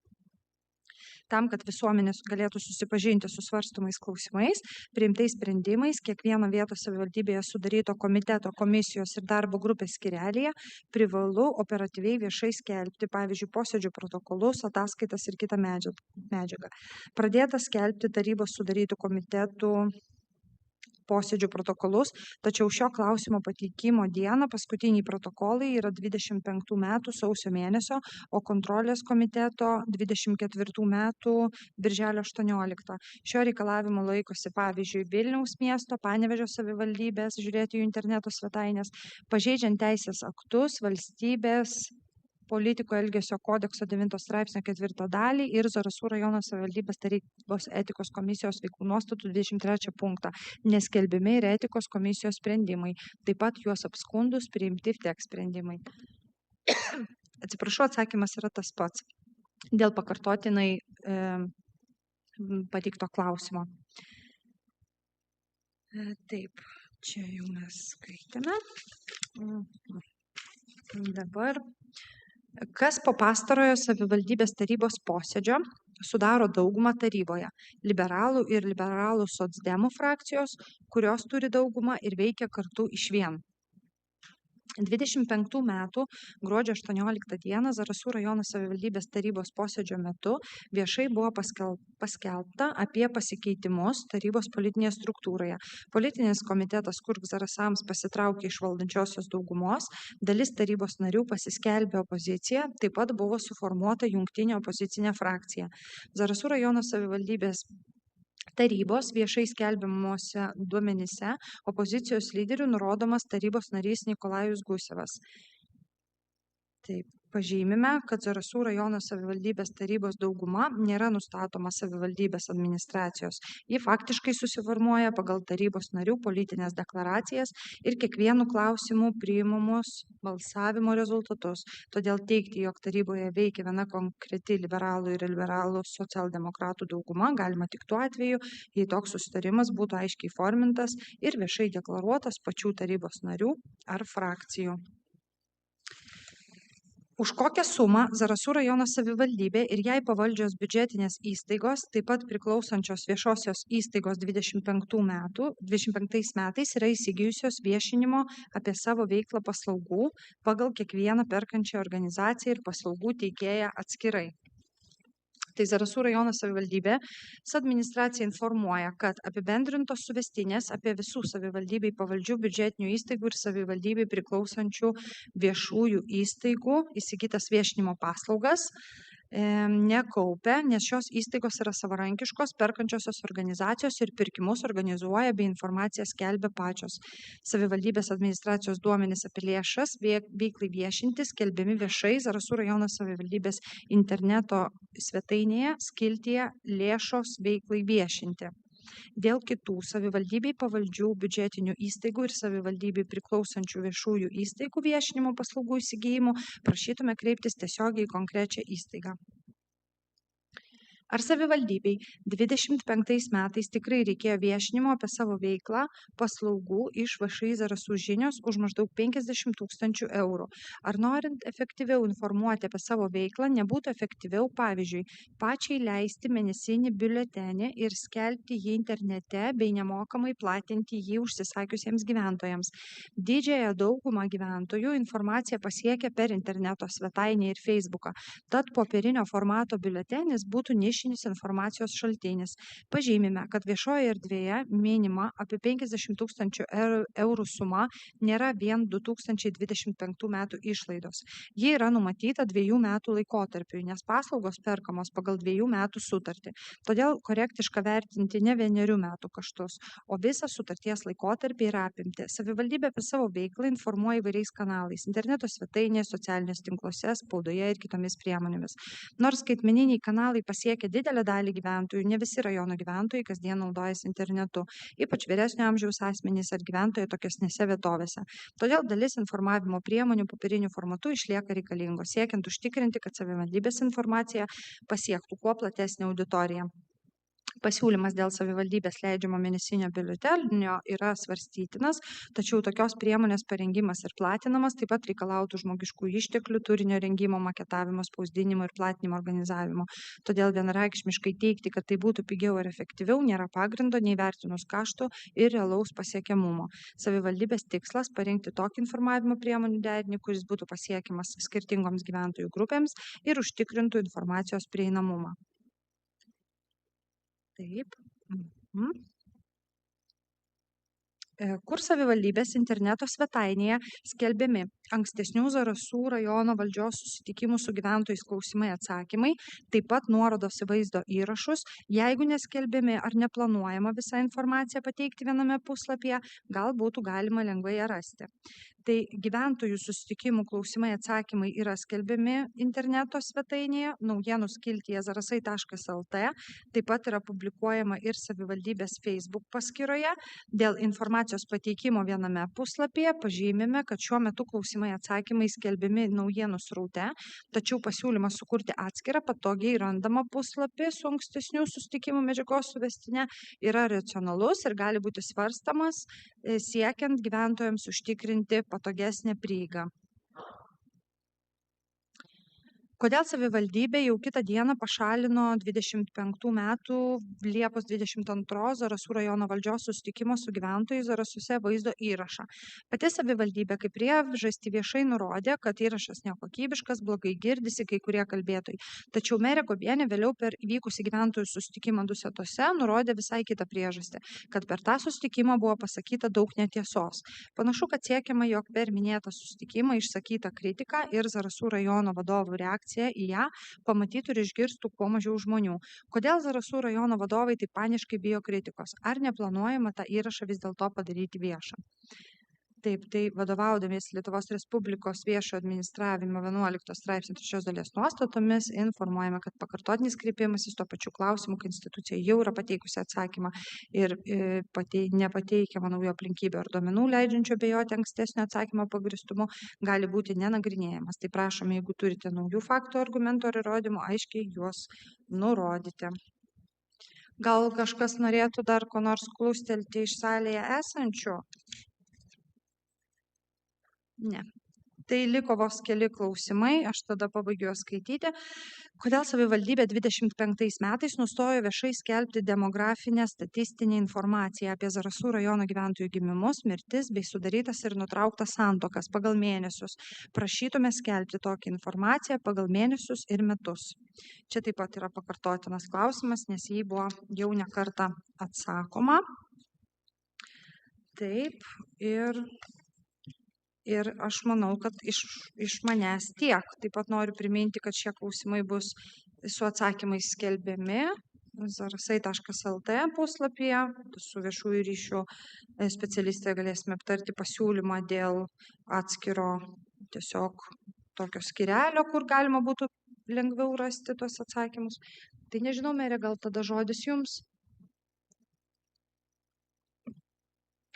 [SPEAKER 1] Tam, kad visuomenės galėtų susipažinti su svarstomais klausimais, priimtais sprendimais, kiekvieno vietos savivaldybėje sudaryto komiteto, komisijos ir darbo grupės skyrelyje privalu operatyviai viešai skelbti, pavyzdžiui, posėdžių protokolus, ataskaitas ir kitą medžiagą. Pradėta skelbti tarybos sudarytų komitetų posėdžių protokolus, tačiau šio klausimo pateikimo dieną paskutiniai protokolai yra 25 metų sausio mėnesio, o kontrolės komiteto 24 metų birželio 18. Šio reikalavimo laikosi, pavyzdžiui, Vilniaus miesto, Panevėžio savivaldybės, žiūrėti jų interneto svetainės, pažeidžiant teisės aktus, valstybės politiko elgesio kodekso 9 straipsnio 4 dalį ir Zarasų rajono savivaldybės tarybos etikos komisijos veiklų nuostatų 23 punktą, neskelbimi ir etikos komisijos sprendimai, taip pat juos apskundus priimti tiek sprendimai. Atsiprašau, atsakymas yra tas pats dėl pakartotinai pateikto klausimo. Taip, čia jau mes skaitėme. Dabar kas po pastarojo savivaldybės tarybos posėdžio sudaro daugumą taryboje? Liberalų ir liberalų socdemų frakcijos, kurios turi daugumą ir veikia kartu išvien. 25 metų gruodžio 18 dieną Zarasų rajono savivaldybės tarybos posėdžio metu viešai buvo paskelbta apie pasikeitimus tarybos politinėje struktūroje. Politinis komitetas Kurk Zarasams pasitraukė iš valdančiosios daugumos, dalis tarybos narių pasiskelbė opoziciją, taip pat buvo suformuota jungtinė opozicinė frakcija. Zarasų rajono savivaldybės tarybos viešai skelbiamuose duomenyse opozicijos lyderių nurodomas tarybos narys Nikolajus Gusevas. Taip, pažymime, kad Zarasų rajono savivaldybės tarybos dauguma nėra nustatoma savivaldybės administracijos. Ji faktiškai susiformuoja pagal tarybos narių politinės deklaracijas ir kiekvienų klausimų priimamus balsavimo rezultatus. Todėl teigti, jog taryboje veikia viena konkreti liberalų ir liberalų socialdemokratų dauguma, galima tik tuo atveju, jei toks susitarimas būtų aiškiai formintas ir viešai deklaruotas pačių tarybos narių ar frakcijų. Už kokią sumą Zarasų rajono savivaldybė ir jai pavaldžios biudžetinės įstaigos, taip pat priklausančios viešosios įstaigos 25 metais yra įsigijusios viešinimo apie savo veiklą paslaugų pagal kiekvieną perkančią organizaciją ir paslaugų teikėją atskirai. Tai Zarasų rajono savivaldybė administracija informuoja, kad apibendrintos suvestinės apie visų savivaldybei pavaldžių biudžetinių įstaigų ir savivaldybei priklausančių viešųjų įstaigų įsigytas viešinimo paslaugas nekaupia, nes šios įstaigos yra savarankiškos, perkančiosios organizacijos ir pirkimus organizuoja bei informaciją skelbia pačios. Savivaldybės administracijos duomenys apie lėšas veiklai viešinti skelbiami viešai Zarasų rajono savivaldybės interneto svetainėje skiltyje lėšos veiklai viešinti. Dėl kitų savivaldybei pavaldžių biudžetinių įstaigų ir savivaldybei priklausančių viešųjų įstaigų viešinimo paslaugų įsigijimų prašytume kreiptis tiesiogiai į konkrečią įstaigą. Ar savivaldybei 25 metais tikrai reikėjo viešinimo apie savo veiklą paslaugų iš VŠI Zarasų žinios už maždaug 50 000 eurų? Ar norint efektyviau informuoti apie savo veiklą, nebūtų efektyviau, pavyzdžiui, pačiai leisti mėnesinį biuletenį ir skelbti jį internete bei nemokamai platinti jį užsisakiusiems gyventojams? Didžiąją daugumą gyventojų informacija pasiekia per interneto svetainę ir Facebooką, tad popierinio formato biuletenis būtų nišinis informacijos šaltinis. Pažymime, kad viešoje erdvėje minima apie 50 000 eurų suma nėra vien 2025 metų išlaidos. Ji yra numatyta 2 metų laikotarpiui, nes paslaugos perkamos pagal 2 metų sutartį. Todėl korektiška vertinti ne 1 metų kaštus, o visą sutarties laikotarpį yra apimti. Savivaldybė apie savo veiklą informuoja įvairiais kanalais, interneto svetainėje, socialiniuose tinkluose, spaudoje ir kitomis priemonėmis. Nors skaitmeniniai kanalai pasiekia didelę dalį gyventojų, ne visi rajono gyventojai kasdien naudojasi internetu, ypač vyresnio amžiaus asmenys ar gyventojai tokiesnėse vietovėse. Todėl dalis informavimo priemonių popieriniu formatu išlieka reikalingos, siekiant užtikrinti, kad savivaldybės informacija pasiektų kuo platesnę auditoriją. Pasiūlymas dėl savivaldybės leidžiamo mėnesinio biuletenio yra svarstytinas, tačiau tokios priemonės parengimas ir platinamas taip pat reikalautų žmogiškų išteklių, turinio rengimo, maketavimo, spausdinimo ir platinimo organizavimo. Todėl vienareikšmiškai teigti, kad tai būtų pigiau ir efektyviau, nėra pagrindo nei vertinus kaštų ir realaus pasiekiamumo. Savivaldybės tikslas parengti tokį informavimo priemonių derinį, kuris būtų pasiekiamas skirtingoms gyventojų grupėms ir užtikrintų informacijos prieinamumą. Taip. Kur savivaldybės interneto svetainėje skelbiami ankstesnių Zarasų rajono valdžios susitikimų su gyventojais klausimai atsakymai, taip pat nuorodos į vaizdo įrašus, jeigu neskelbiami ar neplanuojama visą informaciją pateikti viename puslapyje, gal būtų galima lengvai ją rasti. Tai gyventojų susitikimų klausimai atsakymai yra skelbiami interneto svetainėje, naujienų skiltyje zarasai.lt, taip pat yra publikuojama ir savivaldybės Facebook paskyroje. Dėl informacijos pateikimo viename puslapyje pažymime, kad šiuo metu klausimai atsakymai skelbiami naujienų sraute, tačiau pasiūlymas sukurti atskirą patogiai randamą puslapį su ankstesnių susitikimų medžiagos suvestinė yra racionalus ir gali būti svarstamas siekiant gyventojams užtikrinti patogesnę prieigą. Kodėl savivaldybė jau kitą dieną pašalino 25 metų Liepos 22 Zarasų rajono valdžios susitikimo su gyventojais Zarasuose vaizdo įrašą? Pati savivaldybė kaip priežastį viešai nurodė, kad įrašas nekokybiškas, blogai girdisi kai kurie kalbėtojai. Tačiau merė Gobienė vėliau per įvykusį gyventojų susitikimą Dusetose nurodė visai kitą priežastį, kad per tą susitikimą buvo pasakyta daug netiesos. Panašu, kad siekiama, jog per minėtą susitikimą išsakytą kritiką ir Zarasų rajono vadovų reakciją į ją pamatytų ir išgirstų kuo mažiau žmonių. Kodėl Zarasų rajono vadovai taip paniškai bijo kritikos? Ar neplanuojama tą įrašą vis dėlto padaryti viešą? Taip, tai vadovaudamiesi Lietuvos Respublikos viešo administravimo 11 straipsnio 3 dalies nuostatomis informuojame, kad pakartotinis kreipimasis tuo pačiu klausimu, kai institucija jau yra pateikusi atsakymą ir nepateikiama naujų aplinkybių ar duomenų leidžiančių abejoti ankstesnio atsakymo pagrįstumu, gali būti nenagrinėjamas. Tai prašome, jeigu turite naujų faktų, argumentų ar įrodymų, aiškiai juos nurodyti. Gal kažkas norėtų dar ko nors klustelti iš salėje esančių? Ne. Tai liko vos keli klausimai, aš tada pabaigiu juos skaityti. Kodėl savivaldybė 25 metais nustojo viešai skelbti demografinę statistinę informaciją apie Zarasų rajono gyventojų gimimus, mirtis bei sudarytas ir nutrauktas santuokas pagal mėnesius? Prašytume skelbti tokią informaciją pagal mėnesius ir metus. Čia taip pat yra pakartotinas klausimas, nes jį buvo jau ne kartą atsakoma. Taip, ir Ir aš manau, kad iš manęs tiek. Taip pat noriu priminti, kad šie klausimai bus su atsakymais skelbiami zarasai.lt puslapyje. Su viešųjų ryšių specialistė galėsime aptarti pasiūlymą dėl atskiro tiesiog tokio skyrelio, kur galima būtų lengviau rasti tuos atsakymus. Tai nežinau, merė, gal tada žodis jums.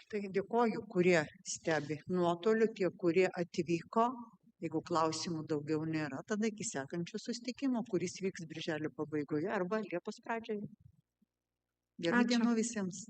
[SPEAKER 2] Tai dėkoju, kurie stebi nuotoliu, tie, kurie atvyko. Jeigu klausimų daugiau nėra, tada iki sekančio susitikimo, kuris vyks birželio pabaigoje arba Liepos pradžioje. Gerų
[SPEAKER 1] Ačiū.
[SPEAKER 2] dienų visiems.